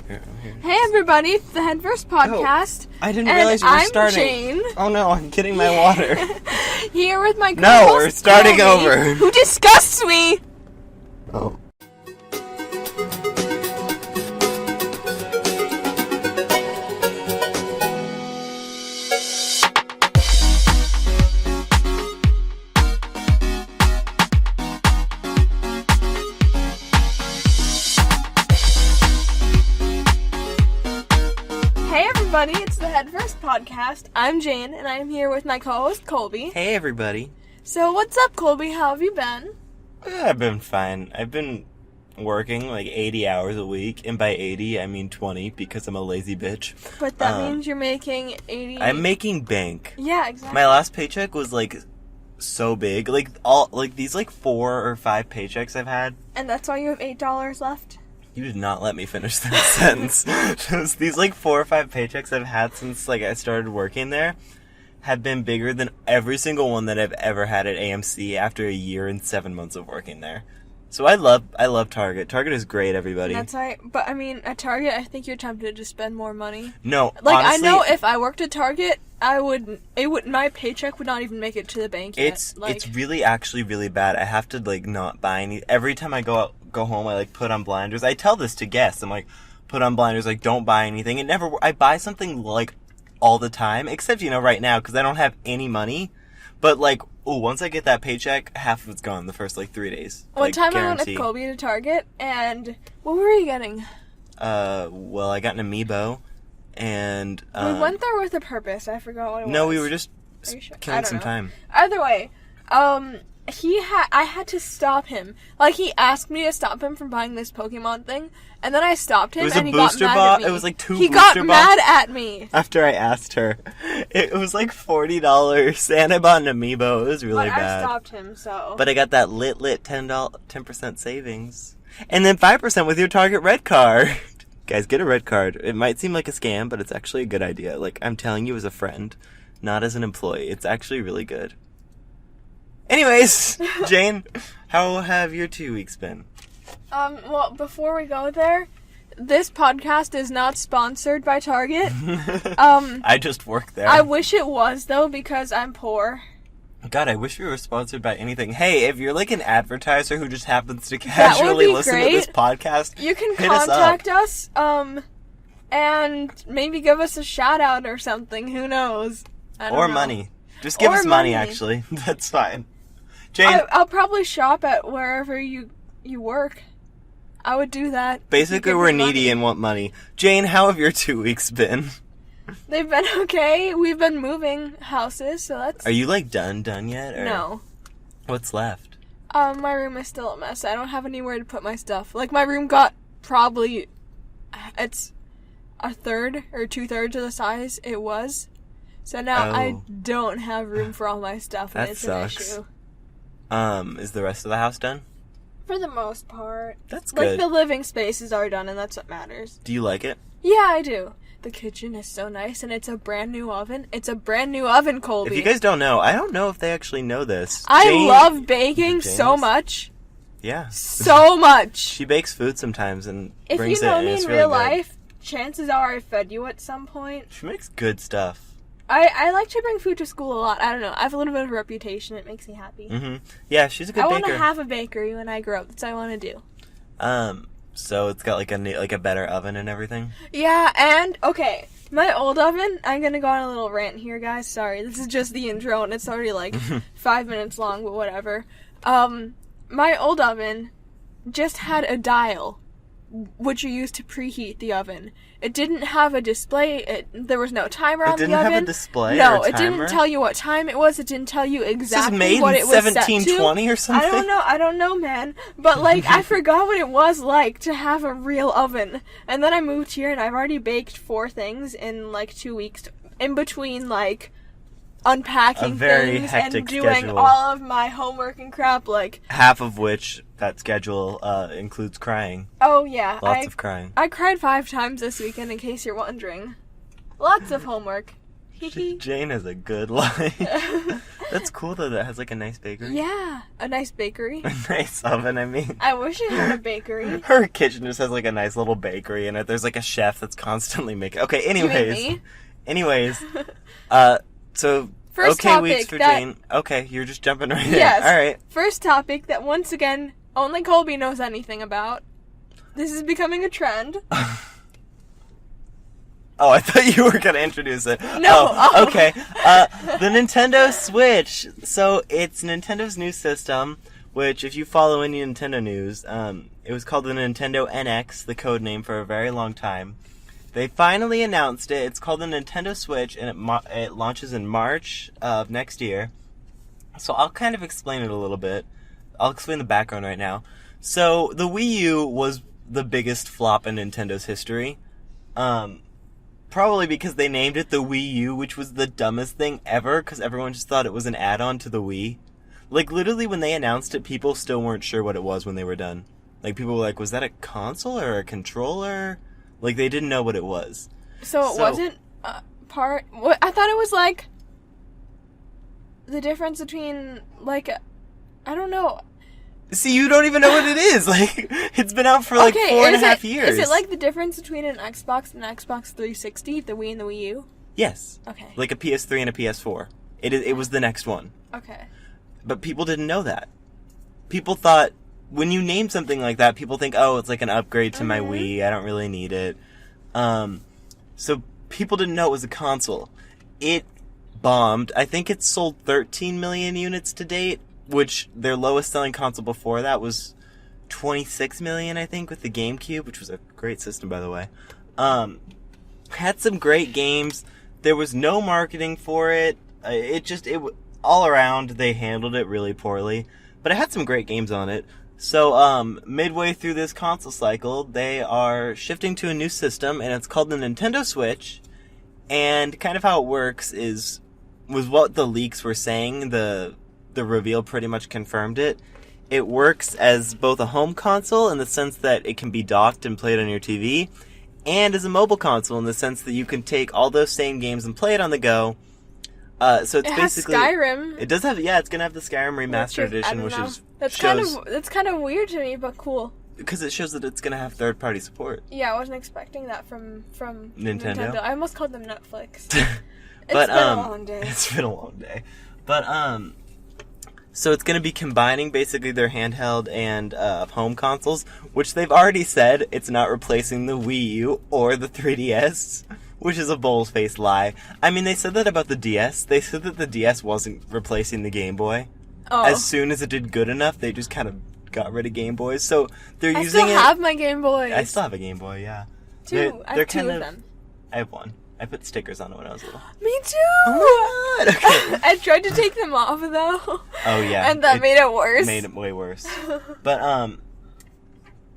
Here. Hey everybody, it's the Headverse Podcast. Oh, I didn't realize you were starting. I'm Jane. Oh no, I'm getting my water. Here with my co-host No, we're starting Colby, over. who disgusts me. Oh. It's the Headverse Podcast. I'm Jane, and I'm here with my co-host Colby. Hey everybody. So what's up, Colby? How have you been? I've been fine. I've been working like 80 hours a week, and by 80 I mean 20 because I'm a lazy bitch. But that means you're making 80... I'm making bank. Yeah, exactly. My last paycheck was like so big. These 4 or 5 paychecks I've had. And that's why you have $8 left? You did not let me finish that sentence. These 4 or 5 paychecks I've had since I started working there have been bigger than every single one that I've ever had at AMC after a year and 7 months of working there. So I love Target. Target is great, everybody. That's right. But I mean, at Target, I think you're tempted to spend more money. No, honestly, I know if I worked at Target, my paycheck would not even make it to the bank yet. It's really actually really bad. I have to not buy any. Every time I go home, I put on blinders. I tell this to guests. I'm put on blinders. Don't buy anything. I buy something all the time, except right now because I don't have any money. But once I get that paycheck, half of it's gone the first 3 days. One time I went with Colby to Target, and what were you getting? Well, I got an amiibo, and we went there with a purpose. I forgot what it was. No, we were just sure? killing some time. Either way, I had to stop him. He asked me to stop him from buying this Pokemon thing, and then I stopped him, and he got mad at me. It was 2 booster boxes. He got mad at me. After I asked her. It was $40, and I bought an amiibo. It was really bad. I stopped him, so... But I got that lit 10% savings. And then 5% with your Target Red Card. Guys, get a Red Card. It might seem like a scam, but it's actually a good idea. I'm telling you as a friend, not as an employee. It's actually really good. Anyways, Jane, how have your 2 weeks been? Well, before we go there, this podcast is not sponsored by Target. I just work there. I wish it was, though, because I'm poor. God, I wish we were sponsored by anything. Hey, if you're an advertiser who just happens to casually listen to this podcast, you can contact us, and maybe give us a shout out or something. Who knows? I don't know. Money. Just give us money, actually. That's fine. Jane, I'll probably shop at wherever you work. I would do that. Basically, we're needy and want money. Jane, how have your 2 weeks been? They've been okay. We've been moving houses, so that's... Are you, done yet? Or... No. What's left? My room is still a mess. I don't have anywhere to put my stuff. My room got probably... It's a third or 2/3 of the size it was. So now I don't have room for all my stuff, and it's sucks. An issue. Is the rest of the house done? For the most part. That's good. The living spaces are done, and that's what matters. Do you like it? Yeah, I do. The kitchen is so nice, and it's a brand new oven. It's a brand new oven, Colby. If you guys don't know, I don't know if they actually know this. I love baking so much. Yeah. So much. She bakes food sometimes and if brings it. If you know me in really real good. life, chances are I fed you at some point. She makes good stuff. I like to bring food to school a lot. I don't know. I have a little bit of a reputation. It makes me happy. Mm-hmm. Yeah, she's a good baker. I want to have a bakery when I grow up. That's what I want to do. So it's got a better oven and everything? Yeah, and, okay, my old oven, I'm going to go on a little rant here, guys. Sorry, this is just the intro, and it's already 5 minutes long, but whatever. My old oven just had a dial, which you use to preheat the oven. It didn't have a display. There was no timer on the oven. It didn't have a display No, or a it timer? didn't tell you what time it was. It didn't tell you exactly made what in it was set to. 1720 or something? I don't know, man. But, I forgot what it was like to have a real oven. And then I moved here, and I've already baked 4 things in, 2 weeks. In between, unpacking things and doing schedule. all of my homework and crap, half of which that schedule includes crying. Oh yeah, Lots of crying. I cried 5 times this weekend, in case you're wondering. Lots of homework. Jane has a good life. That's cool, though, that has, like, a nice bakery. Yeah, a nice bakery. A nice oven, I mean. I wish it had a bakery. Her kitchen just has, like, a nice little bakery in it. There's, like, a chef that's constantly making... Okay, anyways. You mean me? Anyways. So... First okay, topic weeks for that... Jane. Okay, you're just jumping right in. Yes. All right. First topic that, once again, only Colby knows anything about. This is becoming a trend. Oh, I thought you were going to introduce it. No. Oh, okay. The Nintendo Switch. So, it's Nintendo's new system, which, if you follow any Nintendo news, it was called the Nintendo NX, the code name for a very long time. They finally announced it. It's called the Nintendo Switch, and it launches in March of next year. So, I'll kind of explain it a little bit. I'll explain the background right now. So, the Wii U was the biggest flop in Nintendo's history. Probably because they named it the Wii U, which was the dumbest thing ever, because everyone just thought it was an add-on to the Wii. Like, literally, when they announced it, people still weren't sure what it was when they were done. Like, people were like, was that a console or a controller? Like, they didn't know what it was. So it wasn't part... What, I thought it was, like, the difference between, like, I don't know... See, you don't even know what it is. Like, it's been out for like 4.5 years. Is it like the difference between an Xbox and an Xbox 360, the Wii and the Wii U? Yes. Okay. Like a PS3 and a PS4. It was the next one. Okay. But people didn't know that. People thought, when you name something like that, people think, oh, it's like an upgrade to my Wii. I don't really need it. So people didn't know it was a console. It bombed. I think it sold 13 million units to date. Which their lowest selling console before that was 26 million, I think, with the GameCube, which was a great system, by the way. Had some great games. There was no marketing for it. All around, they handled it really poorly. But it had some great games on it. So, midway through this console cycle, they are shifting to a new system, and it's called the Nintendo Switch. And kind of how it works was what the leaks were saying, the reveal pretty much confirmed it. It works as both a home console in the sense that it can be docked and played on your TV, and as a mobile console in the sense that you can take all those same games and play it on the go. So it's basically Skyrim. It does have, yeah, it's gonna have the Skyrim Remastered Edition, which is that's kind of weird to me, but cool. Because it shows that it's gonna have third-party support. Yeah, I wasn't expecting that from Nintendo. I almost called them Netflix. But, it's been a long day. It's been a long day. But so it's going to be combining basically their handheld and home consoles, which they've already said it's not replacing the Wii U or the 3DS, which is a bold-faced lie. I mean, they said that about the DS. They said that the DS wasn't replacing the Game Boy. Oh. As soon as it did good enough, they just kind of got rid of Game Boys. So they're using it... I still have my Game Boy. I still have a Game Boy, yeah. I have two of them. I have one. I put stickers on it when I was little. Me too! Oh my god! Okay. I tried to take them off, though. Oh, yeah. And that made it worse. Made it way worse. But,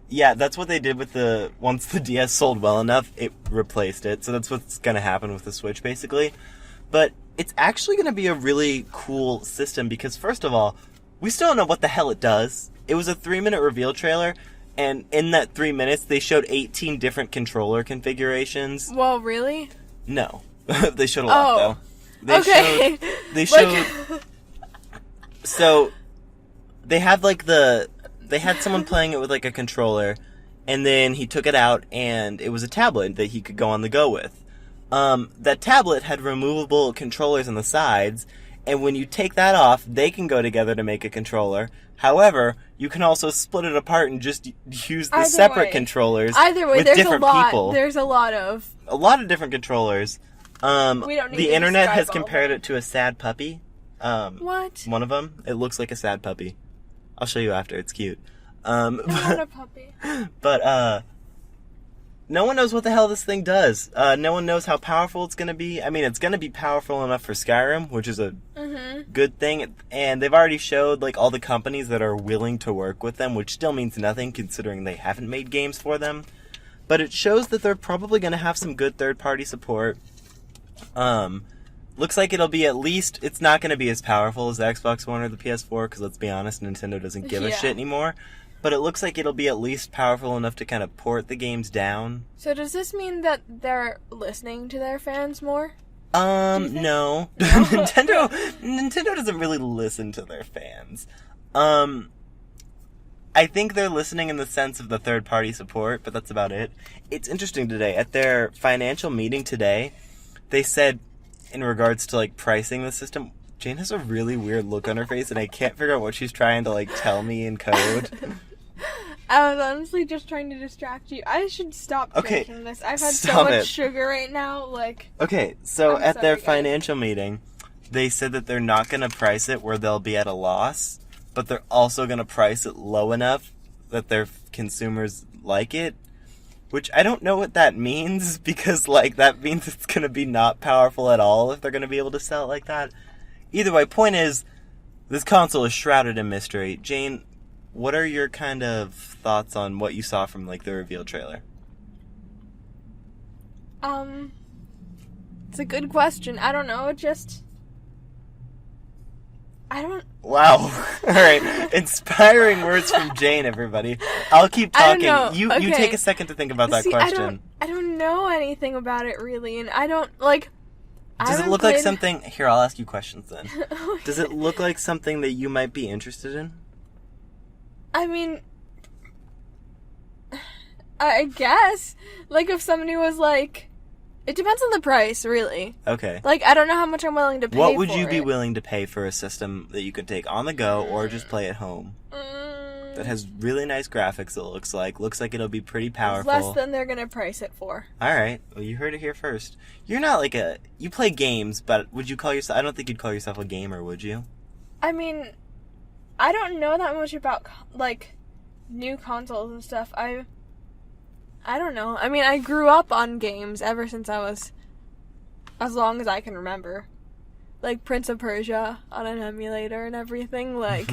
yeah, that's what they did with once the DS sold well enough, it replaced it. So that's what's gonna happen with the Switch, basically. But it's actually gonna be a really cool system because, first of all, we still don't know what the hell it does. It was a 3-minute reveal trailer, and in that 3 minutes, they showed 18 different controller configurations. Well, really? No. They showed a lot, though. They showed... So, they had, like, they had someone playing it with, like, a controller, and then he took it out, and it was a tablet that he could go on the go with. That tablet had removable controllers on the sides, and when you take that off, they can go together to make a controller. However, you can also split it apart and just use the separate controllers with different people. There's a lot of different controllers. We don't need the internet has compared it to a sad puppy. What? One of them. It looks like a sad puppy. I'll show you after. It's cute. I'm not a puppy. But, no one knows what the hell this thing does. No one knows how powerful it's going to be. I mean, it's going to be powerful enough for Skyrim, which is a good thing. And they've already showed, like, all the companies that are willing to work with them, which still means nothing considering they haven't made games for them. But it shows that they're probably going to have some good third-party support. Looks like it'll be it's not going to be as powerful as the Xbox One or the PS4, because let's be honest, Nintendo doesn't give a shit anymore. But it looks like it'll be at least powerful enough to kind of port the games down. So does this mean that they're listening to their fans more? No. Nintendo doesn't really listen to their fans. I think they're listening in the sense of the third-party support, but that's about it. It's interesting today. At their financial meeting today, they said, in regards to, like, pricing the system, Jane has a really weird look on her face, and I can't figure out what she's trying to, like, tell me in code. I was honestly just trying to distract you. I should stop drinking this. I've had so much sugar right now, like... Okay, so at their financial meeting, they said that they're not going to price it where they'll be at a loss, but they're also going to price it low enough that their consumers like it, which I don't know what that means, because, like, that means it's going to be not powerful at all if they're going to be able to sell it like that. Either way, point is, this console is shrouded in mystery. Jane, what are your kind of thoughts on what you saw from, like, the reveal trailer? It's a good question. I don't know, Wow. Alright. Inspiring words from Jane, everybody. I'll keep talking. You take a second to think about that question. I don't know anything about it, really, and I don't, like... Does it look like something... Here, I'll ask you questions then. Okay. Does it look like something that you might be interested in? I mean... I guess. Like, if somebody was like... It depends on the price, really. Okay. Like, I don't know how much I'm willing to pay for it. What would you be willing to pay for a system that you could take on the go or just play at home? That has really nice graphics, it looks like. Looks like it'll be pretty powerful. Less than they're gonna price it for. Alright. Well, you heard it here first. You're not like a... You play games, but would you call yourself... I don't think you'd call yourself a gamer, would you? I mean, I don't know that much about, like, new consoles and stuff. I don't know. I mean, I grew up on games ever since I was... as long as I can remember. Like, Prince of Persia on an emulator and everything. Like,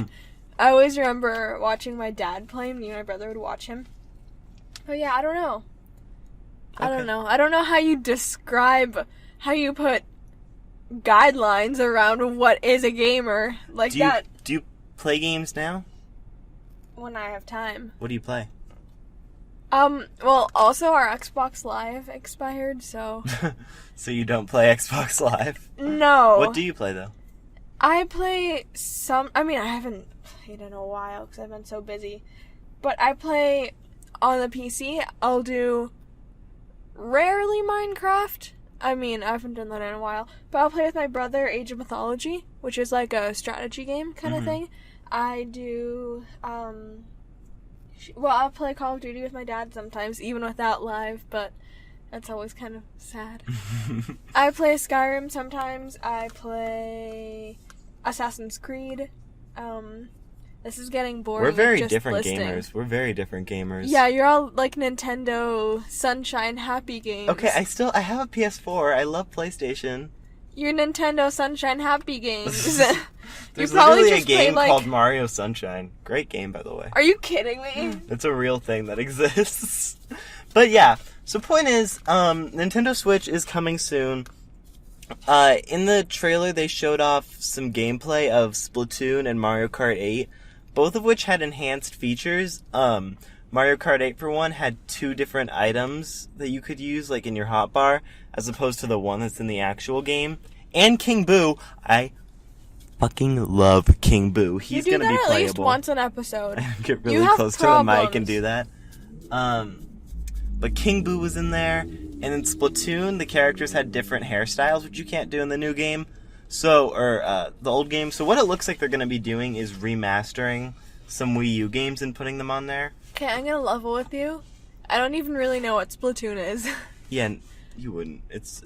I always remember watching my dad play. Me and my brother would watch him. But yeah, I don't know. Okay. I don't know. I don't know how you describe... how you put guidelines around what is a gamer. Like that. Do you play games now? When I have time. What do you play? Well, also our Xbox Live expired, so... So you don't play Xbox Live? No. What do you play, though? I play some... I mean, I haven't played in a while because I've been so busy. But I play on the PC. I'll do rarely Minecraft. I mean, I haven't done that in a while. But I'll play with my brother Age of Mythology, which is like a strategy game kind of thing. I do... Well, I'll play Call of Duty with my dad sometimes, even without live, but that's always kind of sad. I play Skyrim sometimes. I play Assassin's Creed. This is getting boring. We're very different gamers. We're very different gamers. Yeah, you're all like Nintendo Sunshine Happy games. Okay, I have a PS4. I love PlayStation. You're Nintendo Sunshine Happy games. There's literally a game called Mario Sunshine. Great game, by the way. Are you kidding me? It's a real thing that exists. But yeah, so point is, Nintendo Switch is coming soon. In the trailer, they showed off some gameplay of Splatoon and Mario Kart 8, both of which had enhanced features. Mario Kart 8, for one, had 2 different items that you could use, like in your hotbar, as opposed to the one that's in the actual game. And King Boo, I fucking love King Boo. He's gonna be playable. You do that at least once an episode. Get really close to the mic and do that. But King Boo was in there, and in Splatoon, the characters had different hairstyles, which you can't do in the new game. The old game. So what it looks like they're gonna be doing is remastering some Wii U games and putting them on there. Okay, I'm gonna level with you. I don't even really know what Splatoon is. Yeah, you wouldn't. It's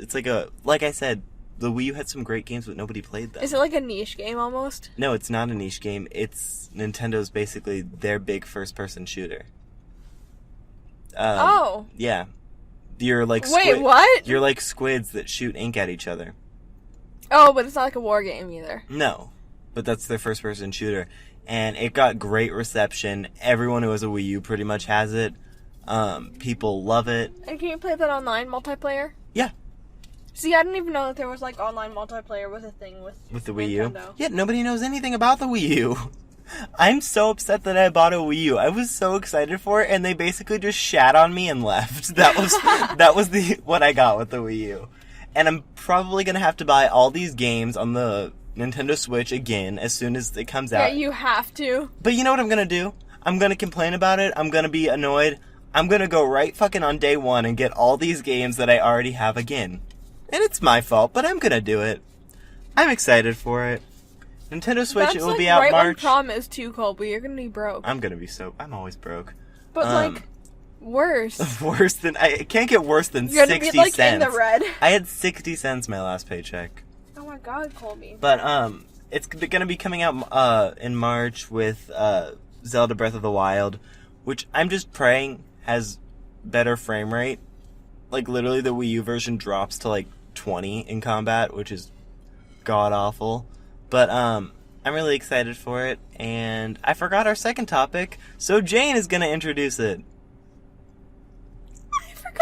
like I said, the Wii U had some great games, but nobody played them. Is it like a niche game almost? No, it's not a niche game. It's Nintendo's basically their big first-person shooter. Oh. Yeah. You're like Wait, what? You're like squids that shoot ink at each other. Oh, but it's not like a war game either. No, but that's their first-person shooter. And it got great reception. Everyone who has a Wii U pretty much has it. People love it. And can you play that online multiplayer? Yeah. See, I didn't even know that there was like online multiplayer was a thing with the Wii Nintendo. U. Yeah, nobody knows anything about the Wii U. I'm so upset that I bought a Wii U. I was so excited for it, and they basically just shat on me and left. That was what I got with the Wii U. and I'm probably gonna have to buy all these games on the Nintendo Switch again as soon as it comes out. Yeah, you have to. But you know what I'm gonna do? I'm gonna complain about it. I'm gonna be annoyed. I'm gonna go right fucking on day one and get all these games that I already have again. And it's my fault, but I'm gonna do it. I'm excited for it. Nintendo Switch, That's it will like be out right March. when prom is too, Colby. You're gonna be broke. I'm always broke. But like, worse. Worse than, it can't get worse than You're gonna 60 be like cents. in the red. I had 60 cents my last paycheck. Oh my god, Colby. But, it's gonna be coming out, in March with, Zelda Breath of the Wild, which I'm just praying has better frame rate. Like, literally the Wii U version drops to, like, 20 in combat, which is god-awful. But, I'm really excited for it, and I forgot our second topic, so Jane is gonna introduce it.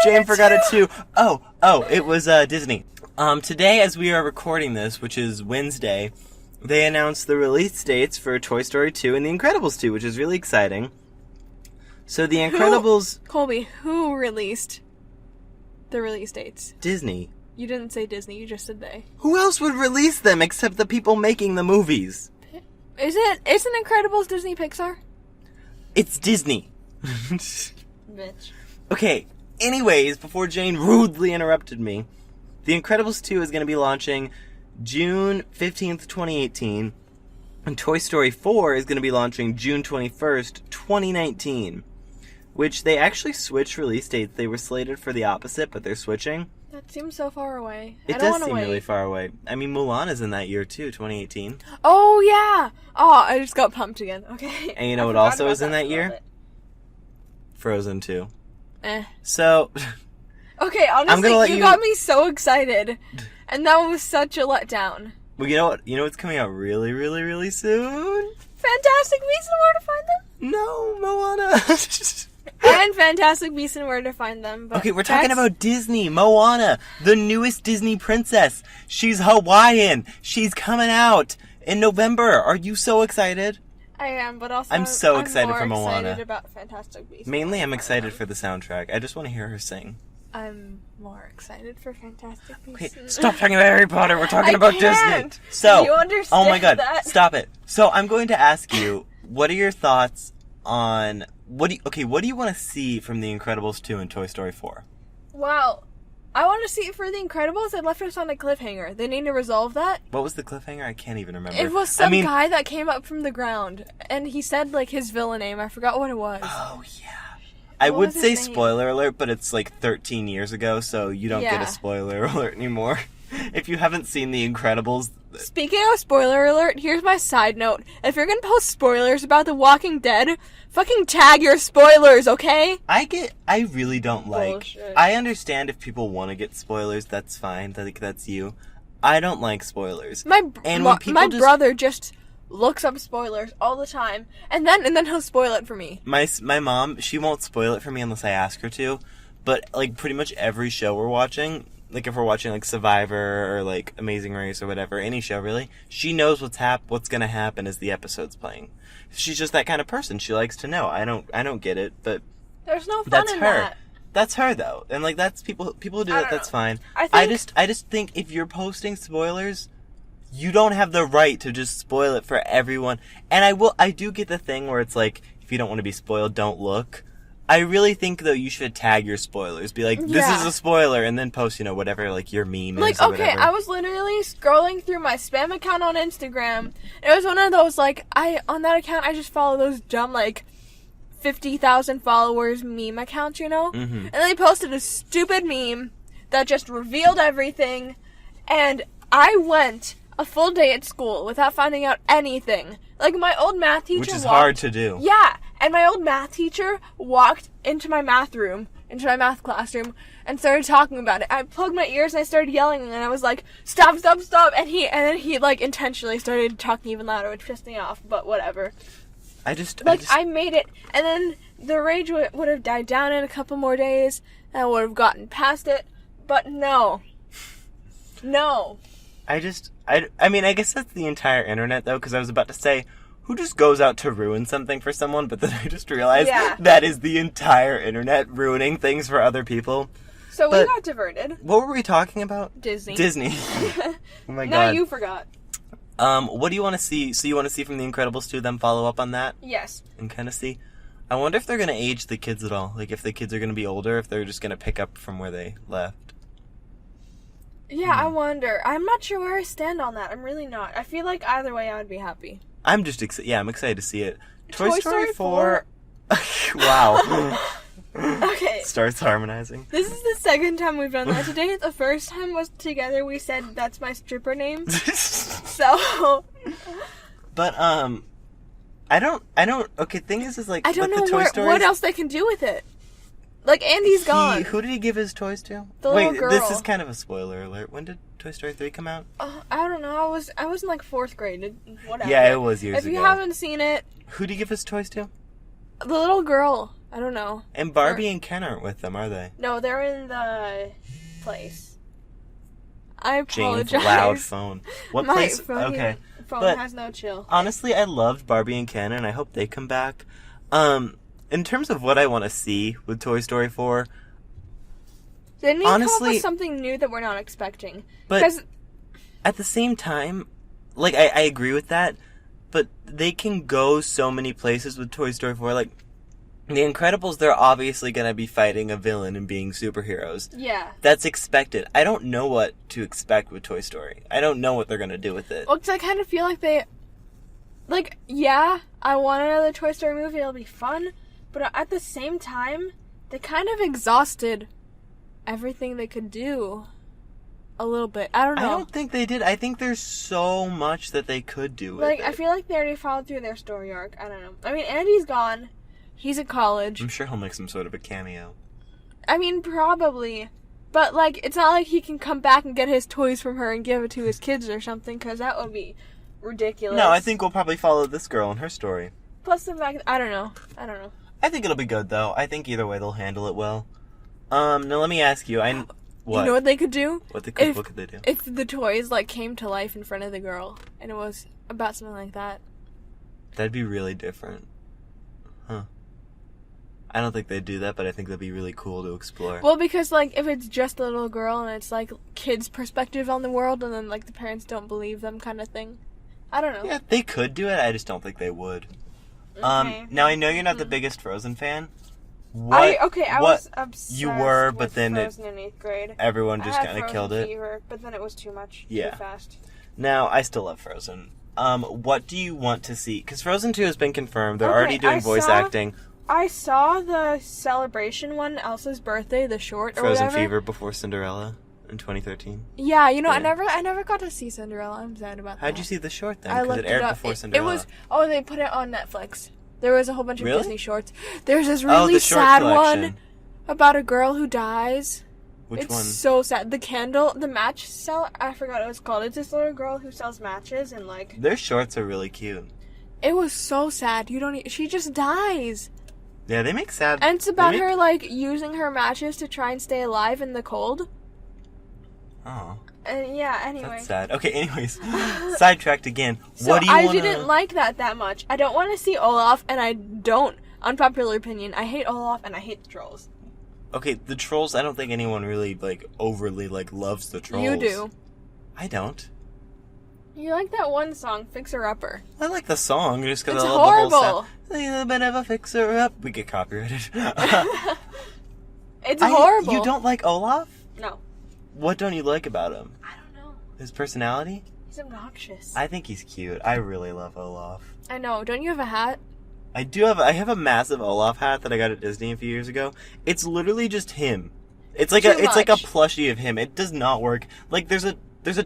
Jane forgot it too. Oh, it was, Disney. Today, as we are recording this, which is Wednesday, they announced the release dates for Toy Story 2 and The Incredibles 2, which is really exciting. So The Incredibles... Colby, who released the release dates? Disney. You didn't say Disney, you just said they. Who else would release them except the people making the movies? Isn't Incredibles Disney Pixar? It's Disney. Bitch. Okay, anyways, before Jane rudely interrupted me, The Incredibles 2 is going to be launching June 15th, 2018, and Toy Story 4 is going to be launching June 21st, 2019, which they actually switched release dates. They were slated for the opposite, but they're switching. That seems so far away. It does seem really far away. I mean, Mulan is in that year too, 2018. Oh, yeah! Oh, I just got pumped again. Okay. And you know what also is in that year? Frozen 2. So... Okay, honestly, you got me so excited. And that was such a letdown. Well, you know what? You know what's coming out really, really, really soon? Fantastic Beasts and Where to Find Them? No, Moana. And Fantastic Beasts and Where to Find Them. But okay, we're talking about Disney. Moana, the newest Disney princess. She's Hawaiian. She's coming out in November. Are you so excited? I am, but also I'm so excited for Moana. I'm excited about Fantastic Beasts. Mainly, I'm excited for the soundtrack. I just want to hear her sing. I'm more excited for Fantastic Beasts. Okay, stop talking about Harry Potter. We're talking about can't. Disney. So, you understand oh my god, that? stop it. So, I'm going to ask you, what are your thoughts on what do you want to see from The Incredibles 2 and Toy Story 4? Well, I want to see it for The Incredibles. They left us on a cliffhanger. They need to resolve that. What was the cliffhanger? I can't even remember. It was some guy that came up from the ground, and he said like his villain name. I forgot what it was. Oh yeah. I would say spoiler alert, but it's like 13 years ago, so you don't get a spoiler alert anymore. If you haven't seen The Incredibles... Speaking of spoiler alert, here's my side note. If you're gonna post spoilers about The Walking Dead, fucking tag your spoilers, okay? I really don't like... Bullshit. I understand if people want to get spoilers, that's fine. I think that's you. I don't like spoilers. My when brother just looks up spoilers all the time, and then he'll spoil it for me. My mom, she won't spoil it for me unless I ask her to, but like pretty much every show we're watching, like if we're watching like Survivor or like Amazing Race or whatever, any show really, she knows what's gonna happen as the episode's playing. She's just that kind of person. She likes to know. I don't get it, but there's no fun that's in her. that. That's her though, and like that's people who do that. That's fine. I just think if you're posting spoilers, you don't have the right to just spoil it for everyone. And I do get the thing where it's like, if you don't want to be spoiled, don't look. I really think, though, you should tag your spoilers. Be like, this is a spoiler, and then post, whatever, like, your meme is or okay, whatever. I was literally scrolling through my spam account on Instagram. It was one of those, like, on that account, I just follow those dumb, like, 50,000 followers meme accounts, Mm-hmm. And they posted a stupid meme that just revealed everything, and I went a full day at school without finding out anything. Like, my old math teacher Which is hard to do. Yeah, and my old math teacher walked into my math classroom, and started talking about it. I plugged my ears and I started yelling, and I was like, stop, stop, stop, and then he, like, intentionally started talking even louder, which pissed me off, but whatever. I made it, and then the rage would have died down in a couple more days, and I would have gotten past it, but no. No. I mean, I guess that's the entire internet, though, because I was about to say, who just goes out to ruin something for someone, but then I just realized that is the entire internet ruining things for other people. So we But got diverted. what were we talking about? Disney. Disney. Oh my Now god. you forgot. What do you want to see? So you want to see from The Incredibles 2, them follow up on that? Yes. And kind of see? I wonder if they're going to age the kids at all. Like, if the kids are going to be older, if they're just going to pick up from where they left. Yeah, I wonder. I'm not sure where I stand on that. I'm really not. I feel like either way I would be happy. I'm just excited. Yeah, I'm excited to see it. Toy Story 4. Wow. Okay. Starts harmonizing. This is the second time we've done that today. The first time was together. We said that's my stripper name. So. But I don't. Okay, thing is like I don't with know the Toy Stories, what else they can do with it. Like Andy's gone. Who did he give his toys to? The Wait, little girl. this is kind of a spoiler alert. When did Toy Story 3 come out? I don't know. I was in like 4th grade. Whatever. Yeah, it was years ago. If you haven't seen it, Who did he give his toys to? the little girl. I don't know. And Barbie and Ken aren't with them, are they? No, they're in the place. I Jane's apologize. loud phone. What My place? phone Okay. Phone has no chill. Honestly, I loved Barbie and Ken, and I hope they come back. In terms of what I want to see with Toy Story 4, They need to come up honestly- with something new that we're not expecting. but 'Cause- at the same time, like, I agree with that, but they can go so many places with Toy Story 4. Like, The Incredibles, they're obviously going to be fighting a villain and being superheroes. yeah. That's expected. I don't know what to expect with Toy Story. I don't know what they're going to do with it. Well, 'cause I kind of feel like they... Like, yeah, I want another Toy Story movie. It'll be fun. But at the same time, they kind of exhausted everything they could do. A little bit. I don't know. I don't think they did. I think there's so much that they could do with Like, it. I feel like they already followed through their story arc. I don't know. I mean, Andy's gone. He's at college. I'm sure he'll make some sort of a cameo. I mean, probably. But, like, it's not like he can come back and get his toys from her and give it to his kids or something, because that would be ridiculous. No, I think we'll probably follow this girl and her story. Plus the fact... I don't know. I think it'll be good, though. I think either way they'll handle it well. Now let me ask you. What? You know what they could do? What could they do? If the toys, like, came to life in front of the girl, and it was about something like that. That'd be really different. Huh. I don't think they'd do that, but I think that'd be really cool to explore. Well, because, like, if it's just a little girl and it's, like, kids' perspective on the world and then, like, the parents don't believe them kind of thing. I don't know. Yeah, they could do it. I just don't think they would. Okay. Now, I know you're not the biggest Frozen fan. I was obsessed You were, but with then Frozen in 8th grade. everyone I just had kind of Frozen killed it. fever, but then it was too much. Yeah. Too fast. Now, I still love Frozen. What do you want to see? Because Frozen 2 has been confirmed. They're Okay, already doing I voice saw- acting. I saw the celebration one, Elsa's birthday, the short or Frozen whatever. Fever before Cinderella in 2013. Yeah, you know, Yeah. I never got to see Cinderella. I'm sad about that. How'd you see the short then? I Because looked it aired up. before It Cinderella. was they put it on Netflix. There was a whole bunch of Really? Disney shorts. There's this Oh, really the short sad collection. one about a girl who dies. Which It's one? so sad. The match seller, I forgot what it was called. It's this little girl who sells matches and like Their shorts are really cute. it was so sad. She just dies. Yeah, they make sad. And it's about they make- her like using her matches to try and stay alive in the cold. Oh, And yeah, anyway. that's sad. Okay, anyways, sidetracked again. So What do you I wanna... didn't like that much. I don't want to see Olaf, and I don't. Unpopular opinion. I hate Olaf, and I hate the trolls. Okay, the trolls. I don't think anyone really like overly like loves the trolls. You do. I don't. You like that one song, Fixer Upper. I like the song just because It's I love the whole horrible. sound. A little bit of a fixer up. We get copyrighted. It's horrible. You don't like Olaf? No. What don't you like about him? I don't know. His personality? He's obnoxious. I think he's cute. I really love Olaf. I know. Don't you have a hat? I have a massive Olaf hat that I got at Disney a few years ago. It's literally just him. It's like Too it's like a much. plushie of him. It does not work. Like there's a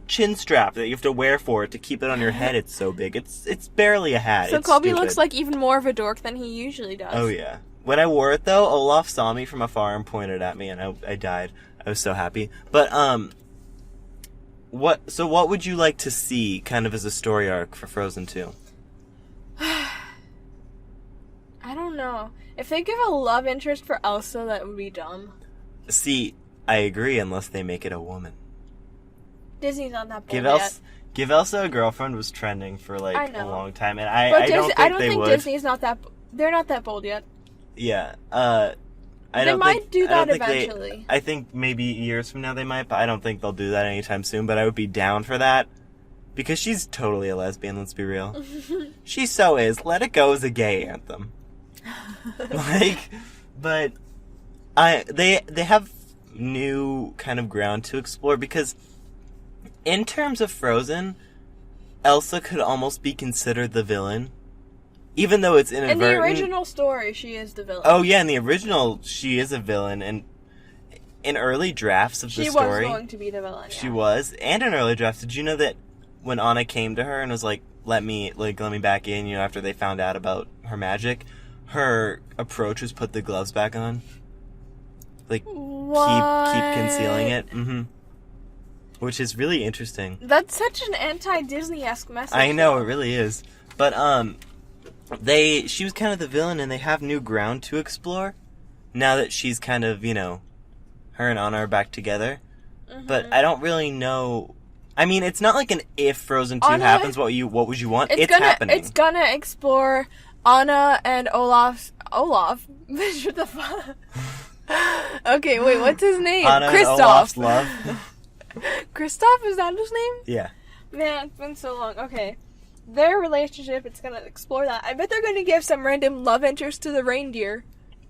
chin strap that you have to wear for it to keep it on your head. It's so big. It's barely a hat. So It's Colby stupid. looks like even more of a dork than he usually does. Oh yeah. When I wore it though, Olaf saw me from afar and pointed at me, and I died. I was so happy. But what would you like to see kind of as a story arc for Frozen 2? I don't know. If they give a love interest for Elsa, that would be dumb. See, I agree unless they make it a woman. Disney's not that bold Give yet. Elsa a girlfriend was trending for I like know. a long time, and But I don't think I don't they think would. Disney's not that. They're not that bold yet. Yeah. They might do I don't that think eventually. I think maybe years from now they might, but I don't think they'll do that anytime soon. But I would be down for that because she's totally a lesbian. Let's be real. She so is. Let It Go is a gay anthem. But they have new kind of ground to explore because in terms of Frozen, Elsa could almost be considered the villain. Even though it's inadvertent. In the original story, she is the villain. Oh, yeah, in the original, she is a villain. And in early drafts of the story... She was going to be the villain, yeah. She was. And in early drafts, did you know that when Anna came to her and was like, let me back in, after they found out about her magic, her approach was put the gloves back on? Like, keep concealing it? Mm-hmm. Which is really interesting. That's such an anti-Disney-esque message. I know, it really is. But, she was kind of the villain, and they have new ground to explore. Now that she's kind of, her and Anna are back together. Mm-hmm. But I don't really know. I mean, it's not like an if Frozen 2 happens, what would you want? It's happening. It's gonna explore Anna and Olaf. What the fuck? Okay, wait, what's his name? Anna Kristoff. And Olaf's love. Kristoff, is that his name? Yeah. Man, it's been so long. Okay. Their relationship, it's gonna explore that. I bet they're gonna give some random love interest to the reindeer.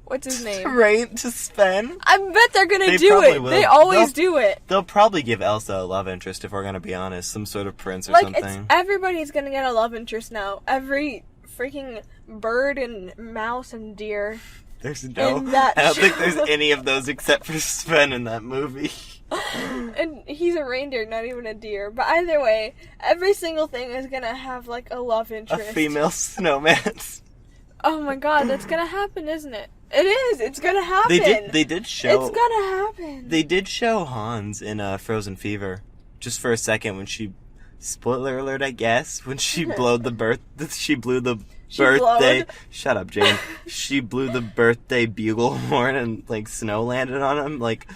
What's his name? Right, to Sven? I bet they're gonna do it. Will. They always do it. They'll probably give Elsa a love interest, if we're gonna be honest. Some sort of prince or something. Everybody's gonna get a love interest now. Every freaking bird and mouse and deer. There's no... I don't think there's any of those except for Sven in that movie. And he's a reindeer, not even a deer. But either way, every single thing is gonna have, like, a love interest. A female snowman. Oh my god, that's gonna happen, isn't it? It is! It's gonna happen! They did show... It's gonna happen! They did show Hans in Frozen Fever. Just for a second when she... Spoiler alert, I guess. When she blew the birthday... Shut up, Jane. She blew the birthday bugle horn and, like, snow landed on him. Like...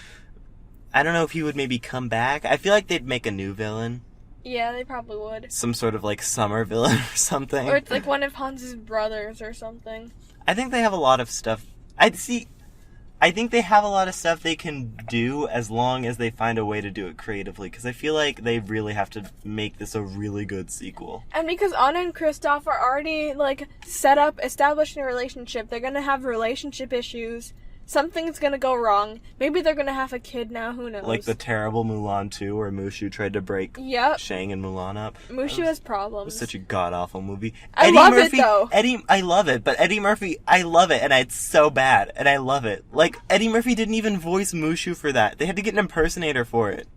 I don't know if he would maybe come back. I feel like they'd make a new villain. Yeah, they probably would. Some sort of, like, summer villain or something. Or it's like one of Hans's brothers or something. I think they have a lot of stuff. I think they have a lot of stuff they can do as long as they find a way to do it creatively. Because I feel like they really have to make this a really good sequel. And because Anna and Kristoff are already, like, established in a relationship, they're gonna have relationship issues. Something's gonna go wrong. Maybe they're gonna have a kid now, who knows? Like the terrible Mulan 2 where Mushu tried to break Shang and Mulan up. Mushu has problems. It was such a god-awful movie. I love it, though. I love it, but Eddie Murphy, I love it, and it's so bad, and I love it. Like, Eddie Murphy didn't even voice Mushu for that. They had to get an impersonator for it.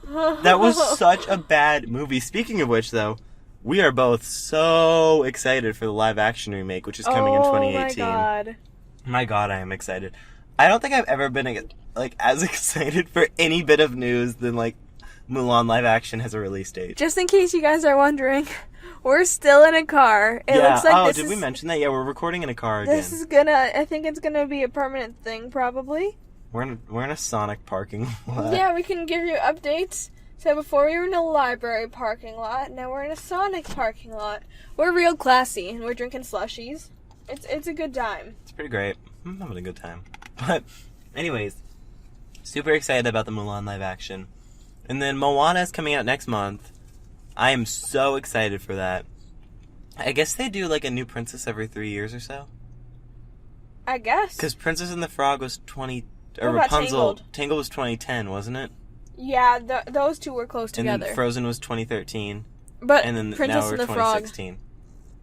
That was such a bad movie. Speaking of which, though, we are both so excited for the live-action remake, which is coming in 2018. Oh, my God. My God, I am excited. I don't think I've ever been as excited for any bit of news than Mulan live action has a release date. Just in case you guys are wondering, we're still in a car. It looks like did we mention that? Yeah, we're recording in a car again. I think it's gonna be a permanent thing, probably. We're in a Sonic parking lot. Yeah, we can give you updates. So before we were in a library parking lot, now we're in a Sonic parking lot. We're real classy, and we're drinking slushies. It's a good time. It's pretty great. I'm having a good time. But, anyways, super excited about the Mulan live action. And then Moana is coming out next month. I am so excited for that. I guess they do a new princess every 3 years or so. I guess. Because Princess and the Frog was Rapunzel. Tangled was 2010, wasn't it? Yeah, those two were close together. And then Frozen was 2013. But and then Princess now we're and the 2016. Frog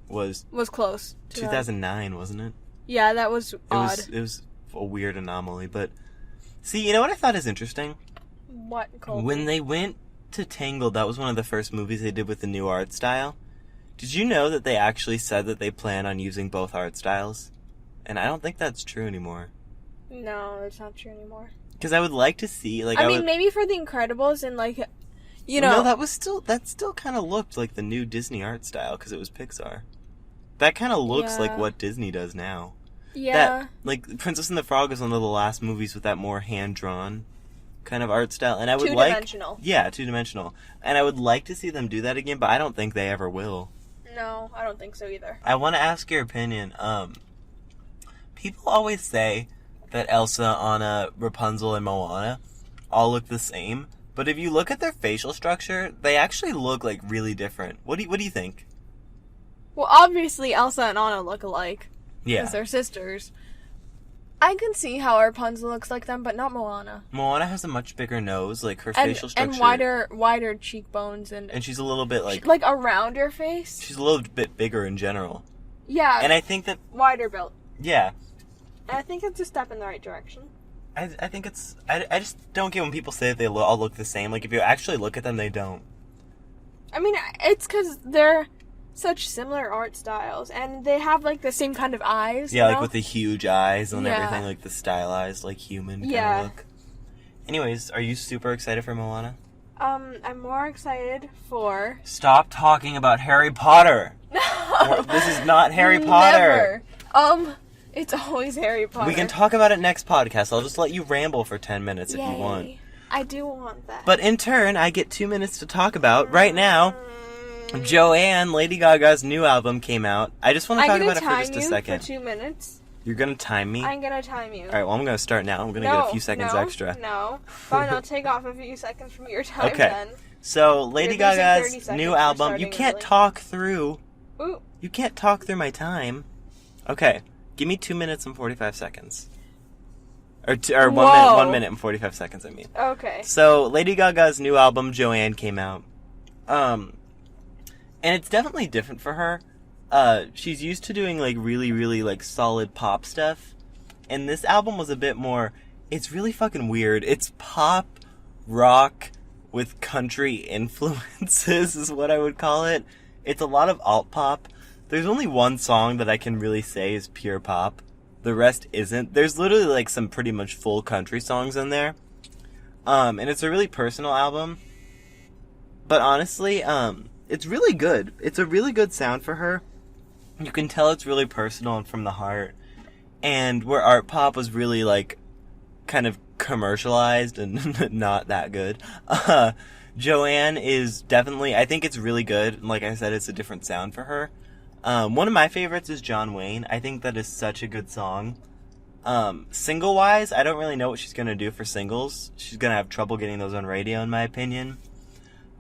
was close. 2009, wasn't it? Yeah, that was odd. It was a weird anomaly, but see, you know what I thought is interesting? What, Colby? When they went to Tangled, that was one of the first movies they did with the new art style. Did you know that they actually said that they plan on using both art styles? And I don't think that's true anymore. No, it's not true anymore. Because I would like to see, maybe for The Incredibles and No, that still kind of looked like the new Disney art style because it was Pixar. That kind of looks like what Disney does now. Yeah. Princess and the Frog is one of the last movies with that more hand-drawn kind of art style. And I would two-dimensional. Yeah, two-dimensional. And I would like to see them do that again, but I don't think they ever will. No, I don't think so either. I want to ask your opinion. People always say that Elsa, Anna, Rapunzel, and Moana all look the same. But if you look at their facial structure, they actually look like really different. What do you think? Well, obviously Elsa and Anna look alike. Yeah. Because they're sisters. I can see how Rapunzel looks like them, but not Moana. Moana has a much bigger nose, like her facial structure. And wider cheekbones. And she's a little bit like... Like around her face. She's a little bit bigger in general. Yeah. And I think that... Wider built. Yeah. And I think it's a step in the right direction. I think it's... I just don't get when people say that they all look the same. Like, if you actually look at them, they don't. I mean, it's because they're such similar art styles, and they have, like, the same kind of eyes, Yeah, you like know? with the huge eyes and Yeah. everything, like the stylized, like, human kind Yeah. of look. Anyways, are you super excited for Moana? I'm more excited for... Stop talking about Harry Potter! This is not Harry Potter! Never. It's always Harry Potter. We can talk about it next podcast. I'll just let you ramble for 10 minutes if you want. I do want that. But in turn, I get 2 minutes to talk about, right now, Joanne, Lady Gaga's new album came out. I just want to talk about it for just a second. For 2 minutes. You're going to time me? I'm going to time you. Alright, well, I'm going to start now. I'm going to get a few seconds extra. No. Fine, I'll take off a few seconds from your time then. So, Lady You're losing 30 Gaga's seconds new for album, you starting can't early. talk through... Ooh. You can't talk through my time. Okay, give me 2 minutes and 45 seconds. Or 1 minute and 45 seconds, I mean. Okay. So, Lady Gaga's new album, Joanne, came out. And it's definitely different for her. She's used to doing, like, really, really, like, solid pop stuff. And this album was a bit more... It's really fucking weird. It's pop, rock, with country influences, is what I would call it. It's a lot of alt-pop. There's only one song that I can really say is pure pop. The rest isn't. There's literally, like, some pretty much full country songs in there. And it's a really personal album. But honestly, it's really good. It's a really good sound for her. You can tell it's really personal and from the heart. And where art pop was really, like, kind of commercialized and not that good. Joanne is definitely, I think it's really good. Like I said, it's a different sound for her. One of my favorites is John Wayne. I think that is such a good song. Single-wise, I don't really know what she's going to do for singles. She's going to have trouble getting those on radio, in my opinion.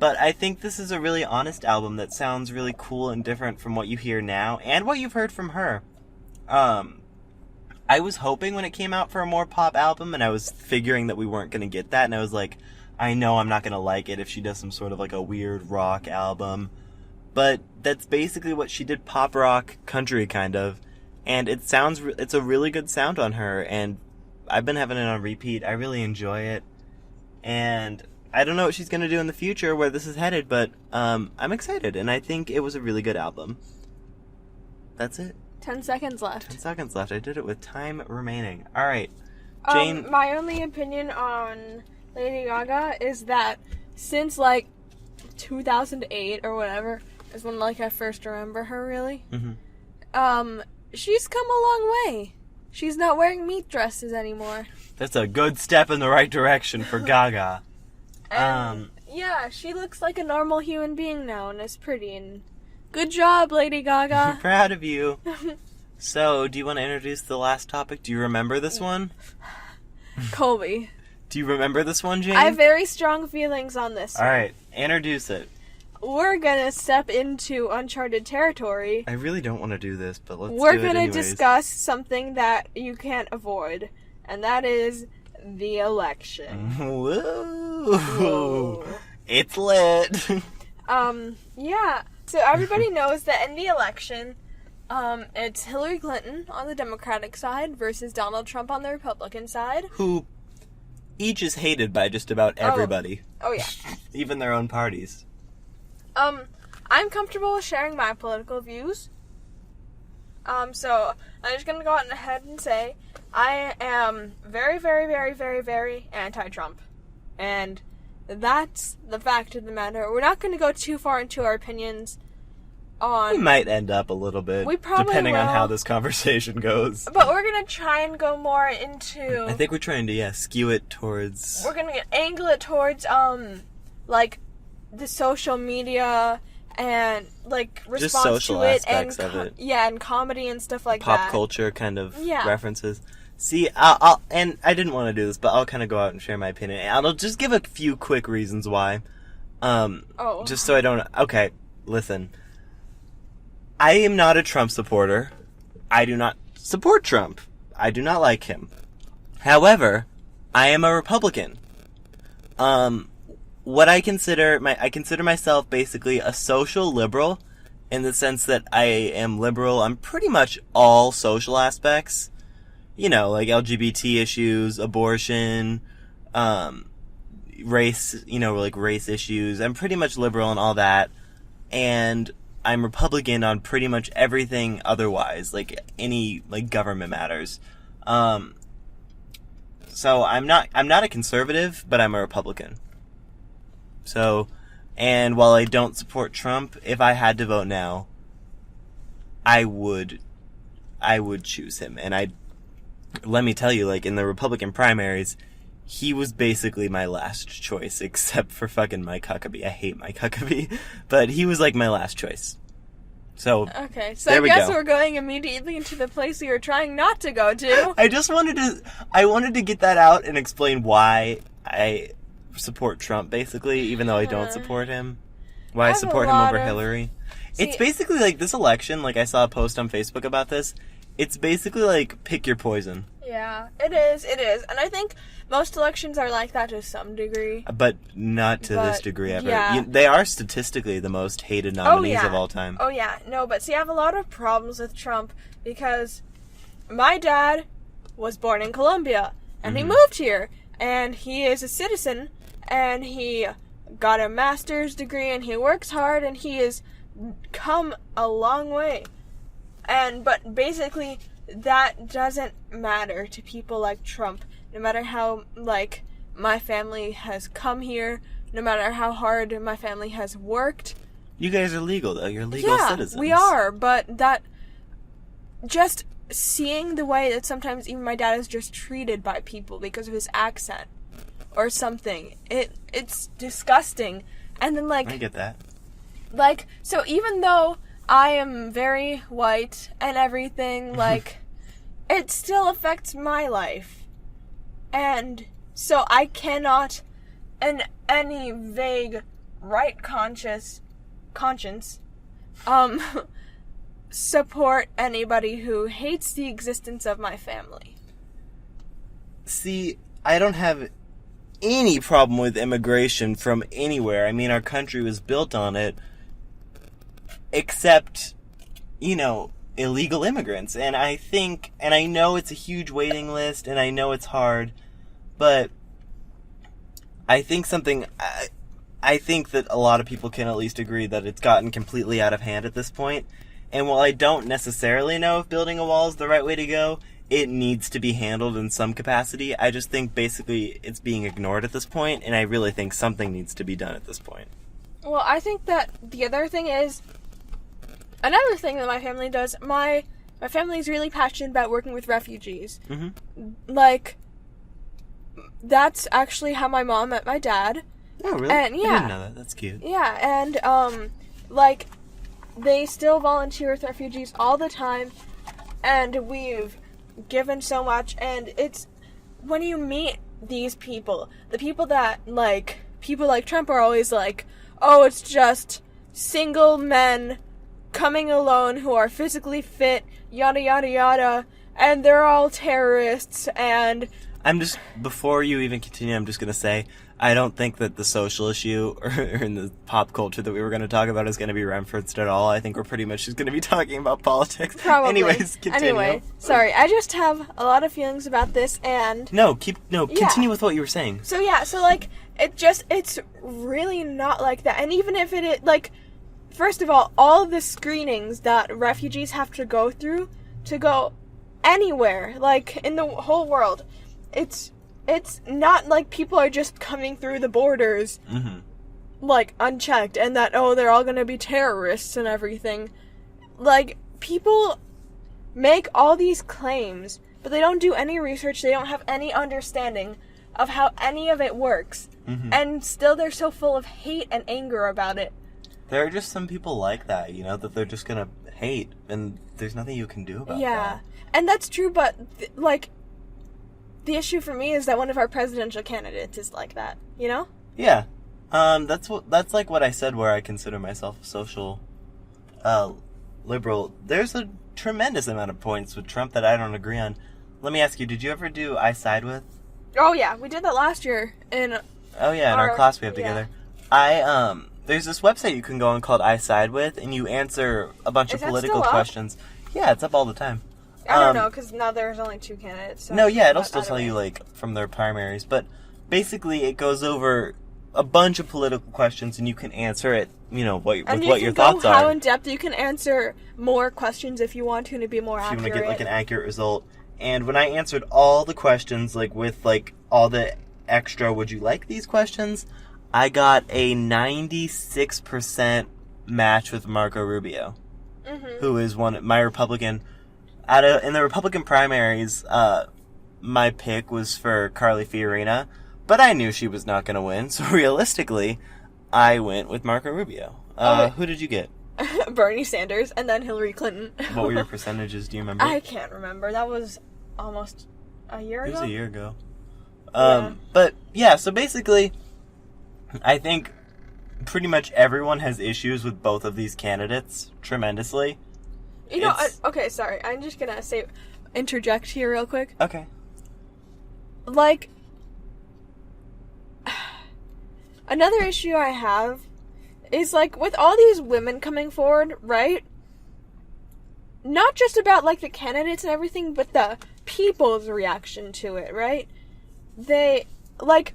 But I think this is a really honest album that sounds really cool and different from what you hear now, and what you've heard from her. I was hoping when it came out for a more pop album, and I was figuring that we weren't going to get that, and I was like, I know I'm not going to like it if she does some sort of like a weird rock album. But that's basically what she did, pop rock, country kind of. And it's a really good sound on her, and I've been having it on repeat. I really enjoy it. And I don't know what she's going to do in the future, where this is headed, but I'm excited, and I think it was a really good album. That's it. 10 seconds left. 10 seconds left. I did it with time remaining. Alright. Jane. My only opinion on Lady Gaga is that since, like, 2008 or whatever is when, like, I first remember her, really. Mm-hmm. She's come a long way. She's not wearing meat dresses anymore. That's a good step in the right direction for Gaga. And, yeah, she looks like a normal human being now and is pretty. And good job, Lady Gaga. I'm proud of you. So, do you want to introduce the last topic? Do you remember this one? Colby. Do you remember this one, Jane? I have very strong feelings on this one. Alright, introduce it. We're gonna step into uncharted territory. I really don't want to do this, but let's We're do it gonna anyways. discuss something that you can't avoid, and that is the election. Whoa. Whoa. It's lit. Yeah. So everybody knows that in the election, it's Hillary Clinton on the Democratic side versus Donald Trump on the Republican side. Who each is hated by just about everybody. Oh yeah. Even their own parties. I'm comfortable with sharing my political views. So I'm just gonna go on ahead and say I am very, very, very, very, very anti-Trump. And that's the fact of the matter. We're not gonna go too far into our opinions on... We might end up a little bit, We probably depending on will. how this conversation goes. But we're gonna try and go more into... I think we're trying to, skew it towards... We're gonna angle it towards, like, the social media and, like, Just response social to it. aspects And of it. Yeah, and comedy and stuff like Pop that. culture kind of Yeah. references. See, I'll and I didn't want to do this, but I'll kind of go out and share my opinion. I'll just give a few quick reasons why. Just so I don't. Okay, listen. I am not a Trump supporter. I do not support Trump. I do not like him. However, I am a Republican. What I consider myself basically a social liberal, in the sense that I am liberal on pretty much all social aspects. You know, like LGBT issues, abortion, race, like race issues. I'm pretty much liberal on all that. And I'm Republican on pretty much everything otherwise, like any, like, government matters. So I'm not a conservative, but I'm a Republican. So, and while I don't support Trump, if I had to vote now, I would choose him. And let me tell you, like, in the Republican primaries, he was basically my last choice, except for fucking Mike Huckabee. I hate Mike Huckabee, but he was, like, my last choice. So, okay, so I guess we're going immediately into the place we were trying not to go to. I wanted to get that out and explain why I support Trump, basically, even though I don't support him. Why I support him over Hillary. It's basically like this election, like I saw a post on Facebook about this. It's basically like pick your poison. Yeah, it is. And I think most elections are like that to some degree. But not to this degree ever. Yeah. They are statistically the most hated nominees of all time. Oh, yeah. No, but see, I have a lot of problems with Trump because my dad was born in Colombia, and he moved here, and he is a citizen, and he got a master's degree, and he works hard, and he has come a long way. But basically, that doesn't matter to people like Trump. No matter how, like, my family has come here, no matter how hard my family has worked. You guys are legal, though. You're legal citizens. Yeah, we are, but that, just seeing the way that sometimes even my dad is just treated by people because of his accent or something, it's disgusting. And then, like... I get that. Like, so even though I am very white and everything, like, it still affects my life. And so I cannot, in any vague right conscience, support anybody who hates the existence of my family. See, I don't have any problem with immigration from anywhere. I mean, our country was built on it. Except, illegal immigrants. And I think, and I know it's a huge waiting list, and I know it's hard, but I think I think that a lot of people can at least agree that it's gotten completely out of hand at this point. And while I don't necessarily know if building a wall is the right way to go, it needs to be handled in some capacity. I just think basically it's being ignored at this point, and I really think something needs to be done at this point. Well, I think that the other thing is, another thing that my family does, my family is really passionate about working with refugees. Mm-hmm. Like, that's actually how my mom met my dad. Oh, really? And, yeah. I didn't know that. That's cute. Yeah, and, like, they still volunteer with refugees all the time, and we've given so much, and it's, when you meet these people, the people that, like, people like Trump are always like, oh, it's just single men coming alone who are physically fit, yada yada yada, and they're all terrorists, and... Before you even continue, I'm just gonna say, I don't think that the social issue or in the pop culture that we were gonna talk about is gonna be referenced at all. I think we're pretty much just gonna be talking about politics. Probably. Anyways, continue. Anyway, sorry, I just have a lot of feelings about this, and... Continue with what you were saying. So like, it's really not like that, and even if it is, like... First of all the screenings that refugees have to go through to go anywhere, like, in the whole world, it's not like people are just coming through the borders, like, unchecked, and that, oh, they're all gonna be terrorists and everything. Like, people make all these claims, but they don't do any research, they don't have any understanding of how any of it works, and still they're so full of hate and anger about it. There are just some people like that, that they're just gonna hate, and there's nothing you can do about that. Yeah, and that's true, but, like, the issue for me is that one of our presidential candidates is like that, you know? Yeah. That's like what I said where I consider myself a social liberal. There's a tremendous amount of points with Trump that I don't agree on. Let me ask you, did you ever do I Side With? Oh, yeah. We did that last year in... Oh, yeah, in our class we have together. There's this website you can go on called I Side With, and you answer a bunch of political questions. Yeah, it's up all the time. I don't know, because now there's only 2 candidates. So no, yeah, it'll still tell you, like, from their primaries. But basically, it goes over a bunch of political questions, and you can answer it, you know, what your thoughts are. And you can go how in-depth. You can answer more questions if you want to be more accurate. If you want to get, like, an accurate result. And when I answered all the questions, like, with, like, all the extra, would you like these questions, I got a 96% match with Marco Rubio, who is my Republican... in the Republican primaries, my pick was for Carly Fiorina, but I knew she was not going to win, so realistically, I went with Marco Rubio. Who did you get? Bernie Sanders, and then Hillary Clinton. What were your percentages? Do you remember? I can't remember. That was almost a year ago. It was a year ago. But, yeah, so basically, I think pretty much everyone has issues with both of these candidates tremendously. You know, okay, sorry. I'm just gonna interject here real quick. Okay. Like, another issue I have is, like, with all these women coming forward, right? Not just about, like, the candidates and everything, but the people's reaction to it, right? Like,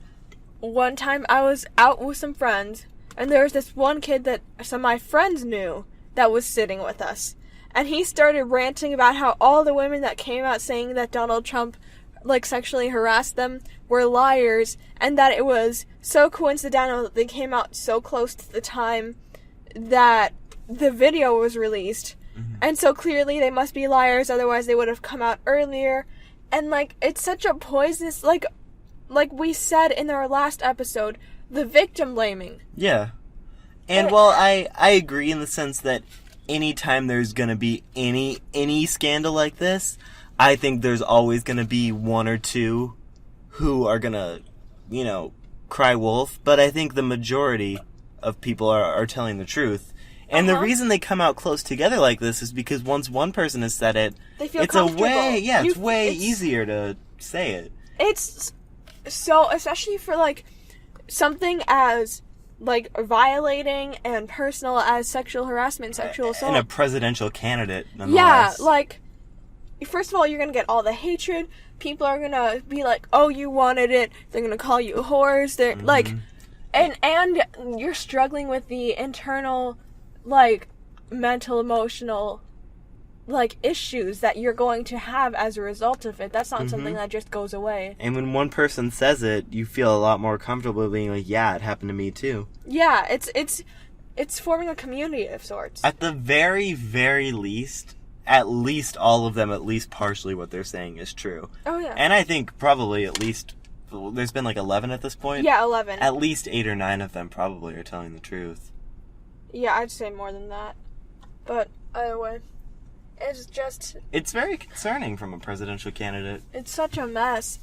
one time I was out with some friends, and there was this one kid that some of my friends knew that was sitting with us. And he started ranting about how all the women that came out saying that Donald Trump, like, sexually harassed them were liars, and that it was so coincidental that they came out so close to the time that the video was released. And so clearly they must be liars, otherwise they would have come out earlier. And, like, it's such a poisonous, like we said in our last episode, the victim blaming. Yeah. And, well, I agree in the sense that anytime there's gonna be any scandal like this, I think there's always gonna be one or two who are gonna, you know, cry wolf. But I think the majority of people are telling the truth. And the reason they come out close together like this is because once one person has said it, they feel it's comfortable. way easier to say it. It's so, especially for, like, something as, like, violating and personal as sexual harassment, sexual assault. And a presidential candidate, nonetheless. Yeah, like, first of all, you're gonna get all the hatred. People are gonna be like, oh, you wanted it. They're gonna call you whores. They're, like, and you're struggling with the internal, like, mental, emotional, like, issues that you're going to have as a result of it. That's not something that just goes away. And when one person says it, you feel a lot more comfortable being like, yeah, it happened to me too. Yeah, it's forming a community of sorts. At the very, very least, at least all of them, at least partially what they're saying is true. Oh, yeah. And I think probably at least, there's been like 11 at this point. Yeah, 11. At least 8 or 9 of them probably are telling the truth. Yeah, I'd say more than that. But either way. It's just... It's very concerning from a presidential candidate. It's such a mess.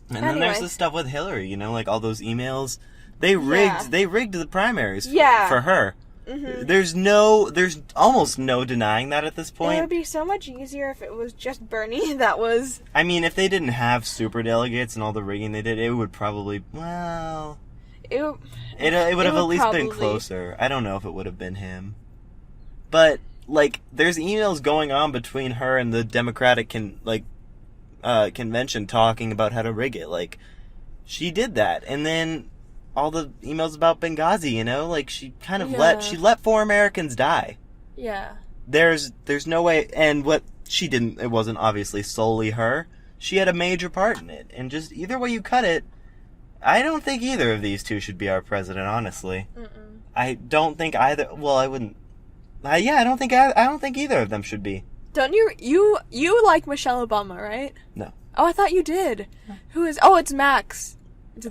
And then there's the stuff with Hillary, you know, like all those emails. They rigged the primaries for her. There's almost no denying that at this point. It would be so much easier if it was just Bernie that was... I mean, if they didn't have super delegates and all the rigging they did, it would probably, well... It would have at least been closer. I don't know if it would have been him. But... like, there's emails going on between her and the Democratic convention talking about how to rig it. Like, she did that. And then all the emails about Benghazi, you know? Like, she kind of let 4 Americans die. Yeah. There's no way, and what she didn't, it wasn't obviously solely her. She had a major part in it. And just either way you cut it, I don't think either of these two should be our president, honestly. I don't think either, well, I wouldn't. I don't think either of them should be. Don't you like Michelle Obama, right? No. Oh, I thought you did. No. Who is? Oh, it's Max.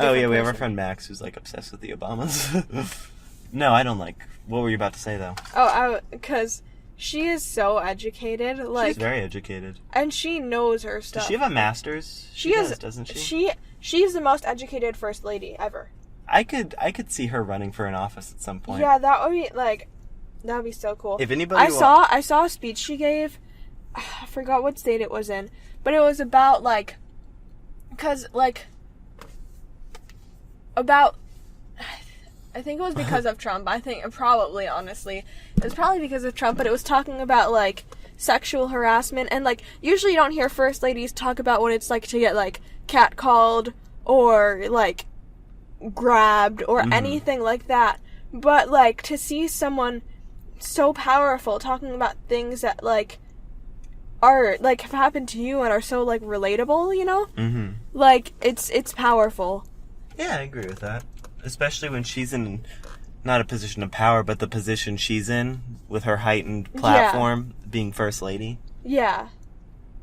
Oh yeah, we have our friend Max who's like obsessed with the Obamas. No, I don't like. What were you about to say though? Oh, because She is so educated. Like, she's very educated. And she knows her stuff. Does she have a master's? She does, doesn't she? She's the most educated first lady ever. I could see her running for an office at some point. Yeah, that would be so cool. If anybody I saw a speech she gave. I forgot what state it was in, but it was about I think it was because of Trump. I think probably, honestly, it was probably because of Trump, but it was talking about sexual harassment, and usually you don't hear first ladies talk about what it's like to get catcalled or grabbed or anything like that. But to see someone so powerful talking about things that are have happened to you and are so relatable, you know? It's powerful. Yeah, I agree with that. Especially when she's in not a position of power, but the position she's in with her heightened platform, being first lady. Yeah.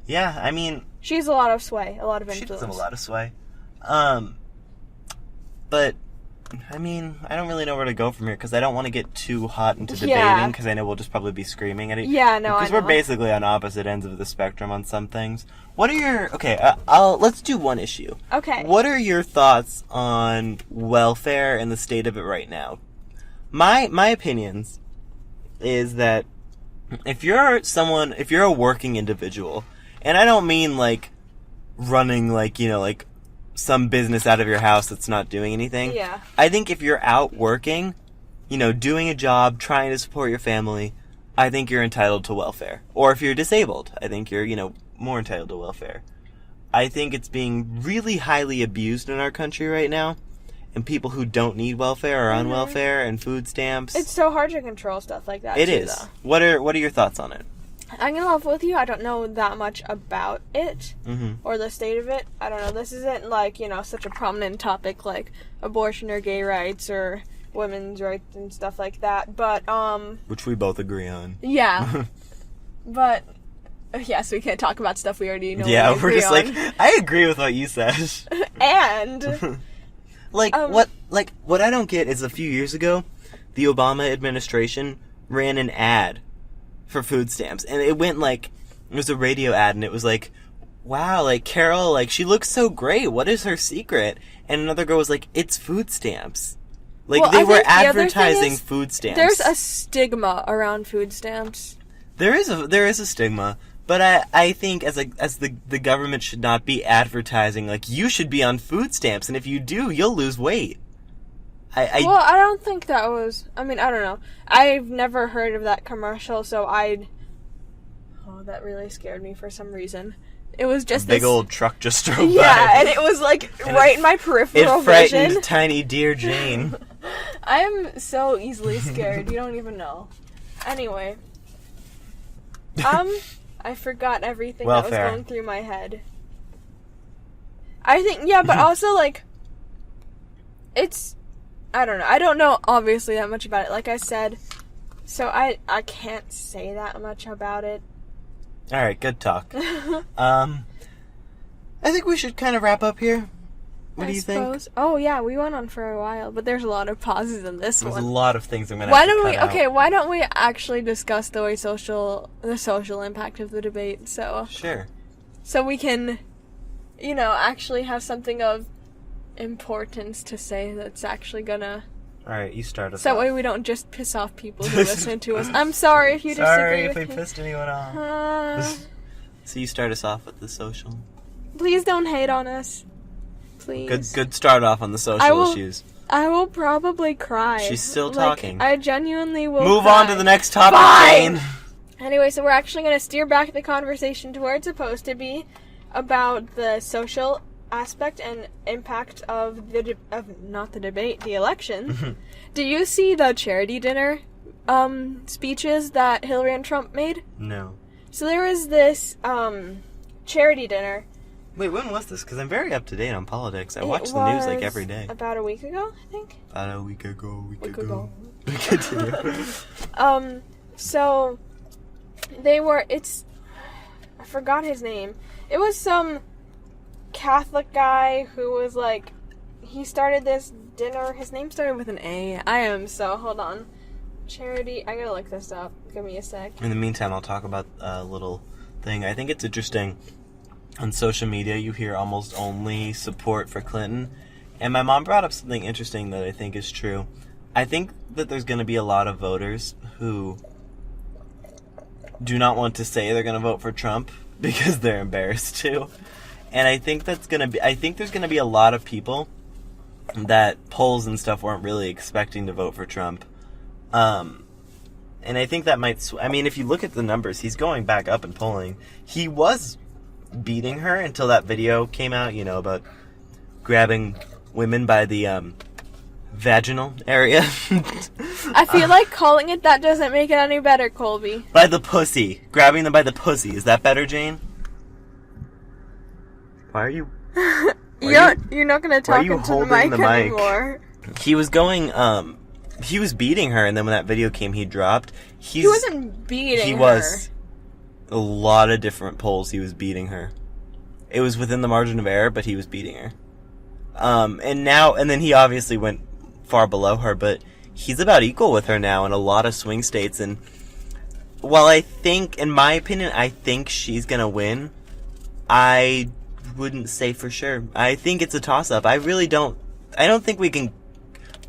Yeah, I mean, she has a lot of sway, a lot of influence. She does have a lot of sway. But I mean, I don't really know where to go from here because I don't want to get too hot into debating because I know we'll just probably be screaming at it. Yeah, no, because we're basically on opposite ends of the spectrum on some things. What are your let's do one issue. Okay. What are your thoughts on welfare and the state of it right now? My opinions is that if you're a working individual, and I don't mean running some business out of your house that's not doing anything. Yeah. I think if you're out working, doing a job, trying to support your family, I think you're entitled to welfare. Or if you're disabled, I think you're, more entitled to welfare. I think it's being really highly abused in our country right now. And people who don't need welfare are on welfare and food stamps. It's so hard to control stuff like that. It is. Though. What are your thoughts on it? I'm gonna love with you. I don't know that much about it or the state of it. I don't know. This isn't such a prominent topic like abortion or gay rights or women's rights and stuff like that. But which we both agree on. Yeah. But yes, we can't talk about stuff we already know. Yeah, we're just on. I agree with what you said. And what I don't get is a few years ago, the Obama administration ran an ad for food stamps, and it went it was a radio ad, and it was wow, Carol, she looks so great, what is her secret? And another girl was it's food stamps. They were advertising food stamps. There's a stigma around food stamps. There is a stigma, but I think as the government should not be advertising you should be on food stamps, and if you do, you'll lose weight. I don't think that was... I mean, I don't know. I've never heard of that commercial, so Oh, that really scared me for some reason. It was just big old truck just drove by. Yeah, and it was right in my peripheral vision. It frightened tiny dear Jane. I am so easily scared. You don't even know. Anyway. I forgot everything that was going through my head. I think, yeah, but also, it's... I don't know. I don't know, obviously, that much about it, like I said. So I can't say that much about it. Alright, good talk. I think we should kind of wrap up here. What do you think? Oh, yeah, we went on for a while, but there's a lot of pauses in this one. There's a lot of things I'm going to have to cut out. Okay, why don't we actually discuss the social impact of the debate, so... Sure. So we can, actually have something of importance to say that's actually gonna... Alright, you start us off. So that way we don't just piss off people who listen to us. I'm sorry if you disagree with me. Sorry if we pissed anyone off. So you start us off with the social. Please don't hate on us. Please. Good start off on the social issues. I will probably cry. She's still talking. I genuinely will Move cry. on to the next topic, Fine! Jane. Anyway, so we're actually going to steer back the conversation to where it's supposed to be about the social aspect and impact of the election. Did you see the charity dinner speeches that Hillary and Trump made? No. So there was this charity dinner. Wait, when was this? Because I'm very up to date on politics. I watch the news every day. About a week ago, I think. About a week ago. So they were. I forgot his name. It was some Catholic guy who was he started this dinner. His name started with an A. Hold on. Charity. I gotta look this up. Give me a sec. In the meantime, I'll talk about a little thing. I think it's interesting. On social media, you hear almost only support for Clinton. And my mom brought up something interesting that I think is true. I think that there's going to be a lot of voters who do not want to say they're going to vote for Trump because they're embarrassed to. And I think there's going to be a lot of people that polls and stuff weren't really expecting to vote for Trump. And I think that might... I mean, if you look at the numbers, he's going back up in polling. He was beating her until that video came out, you know, about grabbing women by the vaginal area. I feel like calling it that doesn't make it any better, Colby. By the pussy. Grabbing them by the pussy. Is that better, Jane? Why are you... You're not going to talk into the mic anymore. He was going... He was beating her, and then when that video came, he dropped. He wasn't beating her. He was. A lot of different polls, he was beating her. It was within the margin of error, but he was beating her. And then he obviously went far below her, but he's about equal with her now in a lot of swing states. And while I think, in my opinion, I think she's gonna win, I wouldn't say for sure. I think it's a toss-up. I don't think we can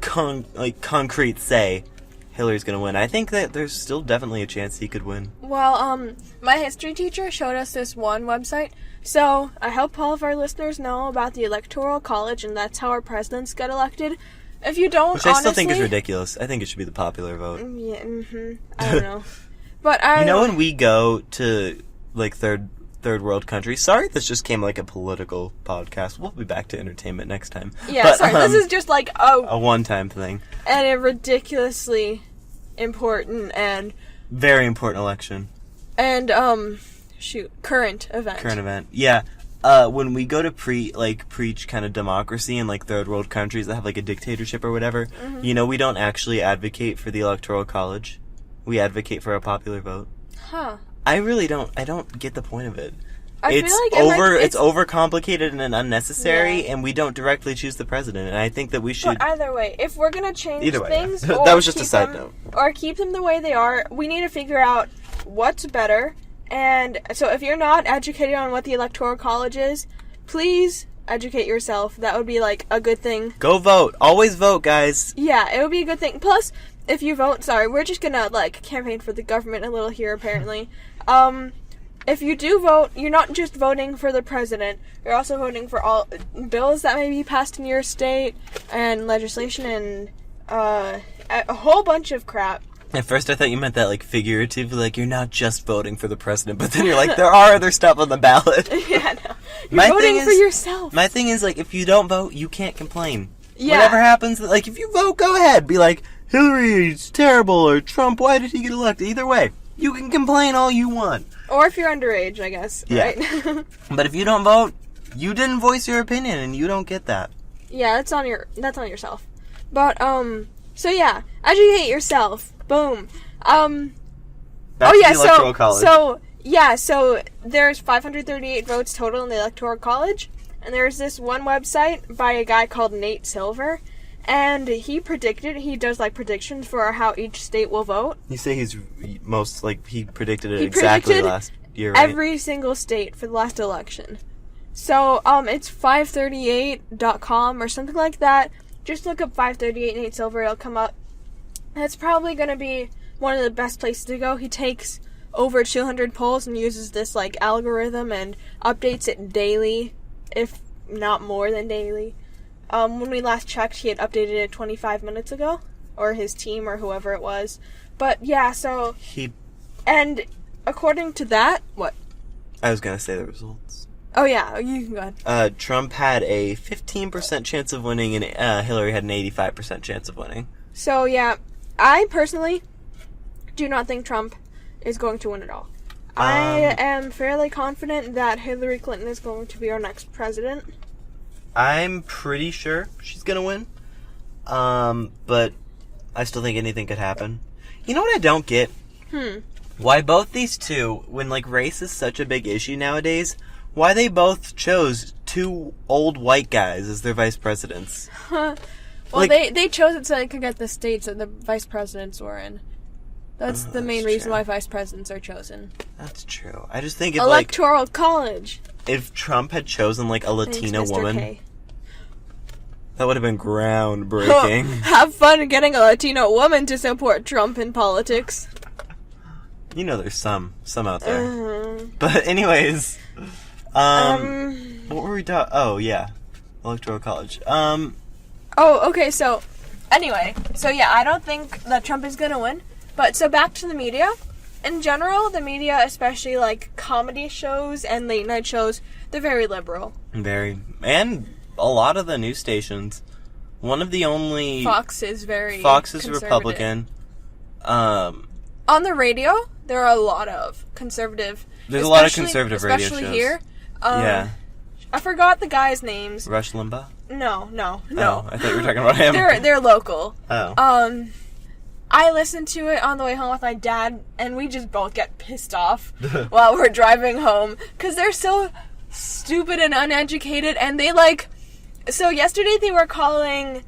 concrete say Hillary's gonna win. I think that there's still definitely a chance he could win. Well, my history teacher showed us this one website. So, I hope all of our listeners know about the Electoral College, and that's how our presidents get elected. If you don't, Which I still think is ridiculous. I think it should be the popular vote. Yeah, I don't know. But when we go to, like, third world countries, sorry this just came like a political podcast. We'll be back to entertainment next time. Yeah, but, sorry, this is just like a one-time thing. And a ridiculously important and... very important election. And, current event. Current event, yeah. When we go to preach kind of democracy in, like, third world countries that have, like, a dictatorship or whatever, you know, we don't actually advocate for the Electoral College. We advocate for a popular vote. Huh. I really don't. I don't get the point of it. It's overcomplicated and unnecessary, and we don't directly choose the president. And I think that we should. But either way, if we're gonna change things, that was just a side note, or keep them the way they are, we need to figure out what's better. And so, if you're not educated on what the Electoral College is, please educate yourself. That would be like a good thing. Go vote. Always vote, guys. Yeah, it would be a good thing. Plus, if you vote, we're just gonna like campaign for the government a little here, apparently. If you do vote, you're not just voting for the president, you're also voting for all bills that may be passed in your state, and legislation, and a whole bunch of crap. At first I thought you meant that like figuratively, like you're not just voting for the president, but then you're like, there are other stuff on the ballot. Yeah, no. You're voting for yourself. My thing is, like, if you don't vote, you can't complain. Yeah. Whatever happens, like, if you vote, go ahead. Be like, Hillary's terrible, or Trump, why did he get elected? Either way, you can complain all you want. Or if you're underage, I guess, right? Yeah. But if you don't vote, you didn't voice your opinion, and you don't get that. Yeah, that's on yourself. But, so yeah, educate yourself. Boom. Back to the Electoral College. So there's 538 votes total in the Electoral College, and there's this one website by a guy called Nate Silver, and he does like predictions for how each state will vote. You say he predicted it exactly last year, right? Every single state for the last election. So, it's 538.com or something like that. Just look up 538 Nate Silver, it'll come up. That's probably going to be one of the best places to go. He takes over 200 polls and uses this, like, algorithm and updates it daily, if not more than daily. When we last checked, he had updated it 25 minutes ago, or his team, or whoever it was. But, yeah, so... And according to that, what? I was going to say the results. Oh, yeah, you can go ahead. Trump had a 15% chance of winning, and Hillary had an 85% chance of winning. So, yeah, I personally do not think Trump is going to win at all. I am fairly confident that Hillary Clinton is going to be our next president. I'm pretty sure she's going to win. But I still think anything could happen. You know what I don't get? Why both these two, when, like, race is such a big issue nowadays, why they both chose two old white guys as their vice presidents. Well, like, they chose it so they could get the states that the vice presidents were in. That's the main reason why vice presidents are chosen. That's true. I just think if, Electoral college. if Trump had chosen, like, a Latina woman, K. that would have been groundbreaking. Have fun getting a Latino woman to support Trump in politics. You know there's some out there. Mm-hmm. But anyways, what were we talking? Oh, yeah. Electoral college. Okay, so, anyway. So, yeah, I don't think that Trump is gonna win. But, so back to the media. In general, the media, especially, like, comedy shows and late night shows, they're very liberal. Very. And a lot of the news stations. One of the only... Fox is very Fox is conservative. Republican. On the radio, there are a lot of conservative... There's a lot of conservative radio shows. Especially here. Yeah. I forgot the guys' names. Rush Limbaugh? No. Oh, I thought you were talking about him. They're local. Oh. I listened to it on the way home with my dad, and we just both get pissed off while we're driving home. Because they're so stupid and uneducated, and they, like... So yesterday they were calling...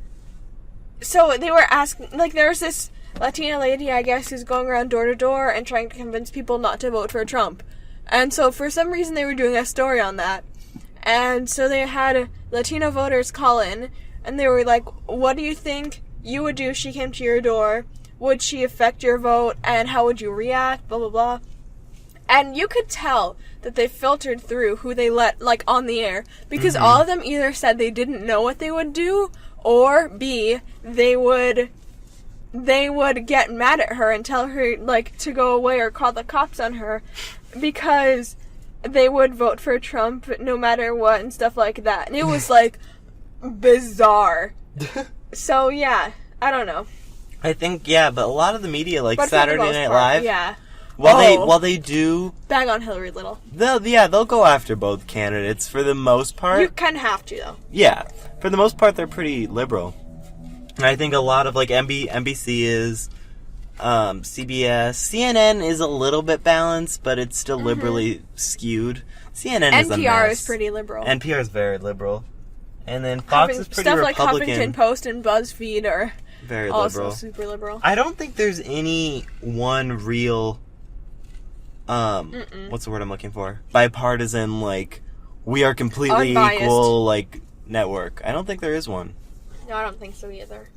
So they were asking... Like, there was this Latina lady, I guess, who's going around door to door and trying to convince people not to vote for Trump. And so for some reason they were doing a story on that. And so they had Latino voters call in, and they were like, what do you think you would do if she came to your door? Would she affect your vote? And how would you react? Blah, blah, blah. And you could tell that they filtered through who they let, like, on the air. Because all of them either said they didn't know what they would do, or B, they would get mad at her and tell her, like, to go away or call the cops on her. Because they would vote for Trump no matter what and stuff like that. And it was, like, bizarre. So, yeah, I don't know. I think, yeah, but a lot of the media, like But Saturday for the most Night part, Live, yeah. while they do... Bang on Hillary Little. They'll go after both candidates for the most part. You kind of have to, though. Yeah, for the most part, they're pretty liberal. And I think a lot of, like, NBC is, CBS, CNN is a little bit balanced, but it's still liberally skewed. CNN is a mess. NPR is pretty liberal. NPR is very liberal. And then Fox is pretty stuff Republican. Like Huffington Post and BuzzFeed are very also liberal. super liberal. I don't think there's any one real, what's the word I'm looking for? Bipartisan, like, we are completely Unbiased. equal, like, network. I don't think there is one. No, I don't think so either.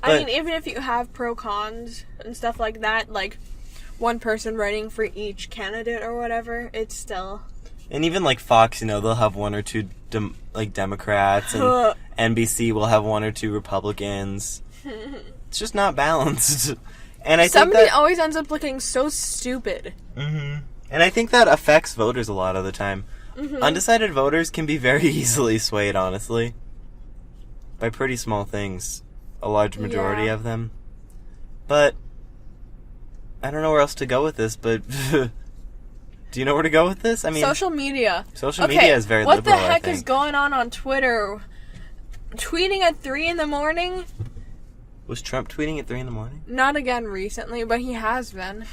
But, I mean, even if you have pro-cons and stuff like that, like, one person writing for each candidate or whatever, it's still... And even, like, Fox, you know, they'll have one or two, Democrats, and NBC will have one or two Republicans. It's just not balanced. And I Somebody think that... always ends up looking so stupid. Mm-hmm. And I think that affects voters a lot of the time. Mm-hmm. Undecided voters can be very easily swayed, honestly. By pretty small things. A large majority of them. But I don't know where else to go with this, but do you know where to go with this? I mean, social media. Social media is very liberal, What the heck is going on Twitter? Tweeting at 3 a.m? Was Trump tweeting at 3 a.m? Not again recently, but he has been.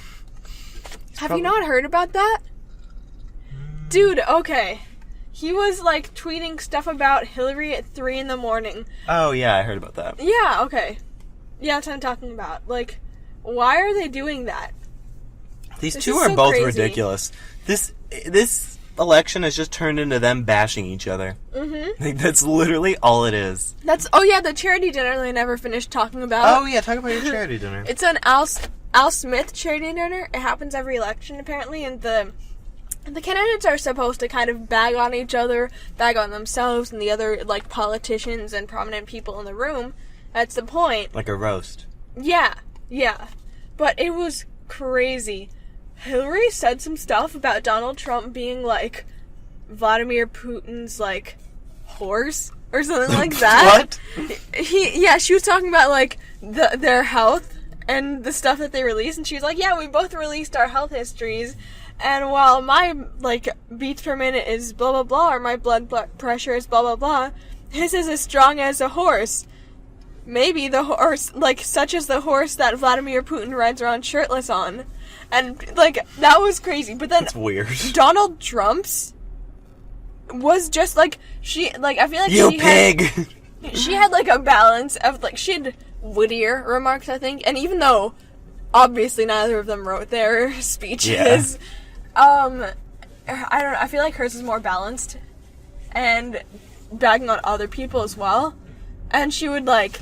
Have you not heard about that? Dude, okay. He was, like, tweeting stuff about Hillary at 3 a.m. Oh, yeah, I heard about that. Yeah, okay. Yeah, that's what I'm talking about. Like, why are they doing that? These two are both ridiculous. This election has just turned into them bashing each other. Mm-hmm. Like, that's literally all it is. Oh yeah, the charity dinner they never finished talking about. Oh yeah, talk about your charity dinner. It's an Al Smith charity dinner. It happens every election apparently, and the candidates are supposed to kind of bag on each other, bag on themselves and the other, like, politicians and prominent people in the room. That's the point. Like a roast. Yeah. But it was crazy. Hillary said some stuff about Donald Trump being, like, Vladimir Putin's, like, horse or something like that. What? She was talking about, like, their health and the stuff that they released, and she was like, yeah, we both released our health histories, and while my, like, beats per minute is blah, blah, blah, or my blood pressure is blah, blah, blah, his is as strong as a horse. Maybe the horse, like, such as the horse that Vladimir Putin rides around shirtless on. And, like, that was crazy. But then... That's weird. Donald Trump's was just, like, I feel like you pig! She had, like, a balance of, like, she had wittier remarks, I think. And even though obviously neither of them wrote their speeches. Yeah. I don't know, I feel like hers is more balanced and bagging on other people as well. And she would, like,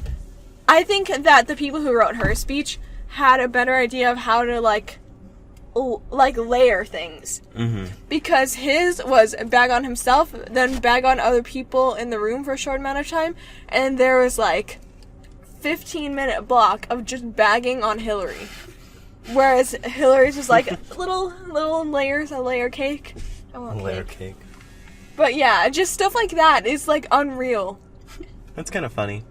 I think that the people who wrote her speech had a better idea of how to, like layer things. Mm-hmm. Because his was bag on himself, then bag on other people in the room for a short amount of time, and there was, like, 15-minute block of just bagging on Hillary. Whereas Hillary's was, like, little layers, a layer cake. I want layer cake. But yeah, just stuff like that is, like, unreal. That's kind of funny.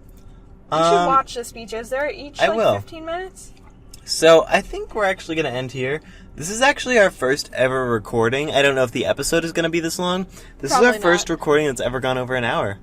You should watch the speeches. They're each, like, 15 minutes. So, I think we're actually going to end here. This is actually our first ever recording. I don't know if the episode is going to be this long. This Probably is our first recording that's ever gone over an hour.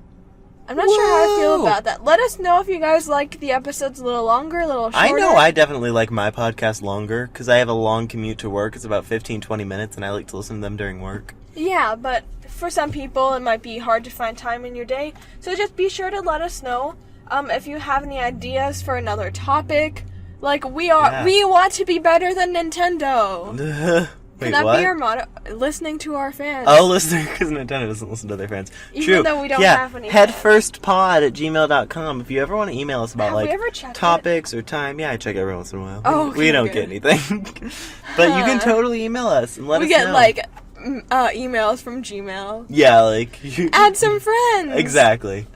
I'm not sure how I feel about that. Let us know if you guys like the episodes a little longer, a little shorter. I know I definitely like my podcast longer, because I have a long commute to work. It's about 15-20 minutes, and I like to listen to them during work. Yeah, but for some people, it might be hard to find time in your day. So just be sure to let us know if you have any ideas for another topic. Like, we want to be better than Nintendo. Wait, Can that what? be our motto? Listening to our fans. Oh, listening, because Nintendo doesn't listen to their fans. Even True. though we don't have any headfirstpod@gmail.com. If you ever want to email us about, topics or time. Yeah, I check every once in a while. Oh, okay, we don't get anything. But you can totally email us and let us know. We get, like, emails from Gmail. Yeah, like... Add some friends! Exactly.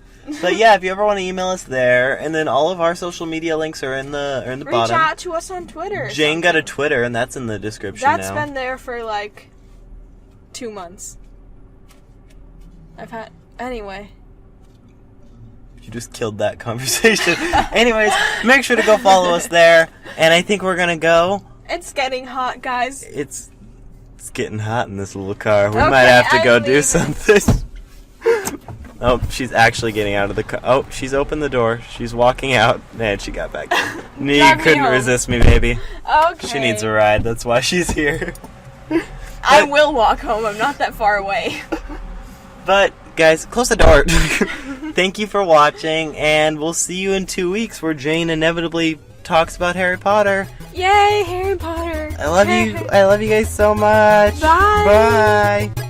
But yeah, if you ever want to email us there, and then all of our social media links are in the bottom. Reach out to us on Twitter. Jane got a Twitter, and that's in the description now. That's been there for, like, 2 months. Anyway. You just killed that conversation. Anyways, make sure to go follow us there, and I think we're gonna go. It's getting hot, guys. It's getting hot in this little car. We might have to go do something. Oh, she's actually getting out of the car. Oh, she's opened the door. She's walking out. Man, she got back in. You couldn't resist me, baby. Okay. She needs a ride. That's why she's here. I will walk home. I'm not that far away. But, guys, close the door. Thank you for watching, and we'll see you in 2 weeks where Jane inevitably talks about Harry Potter. Yay, Harry Potter. I love you. I love you guys so much. Bye. Bye.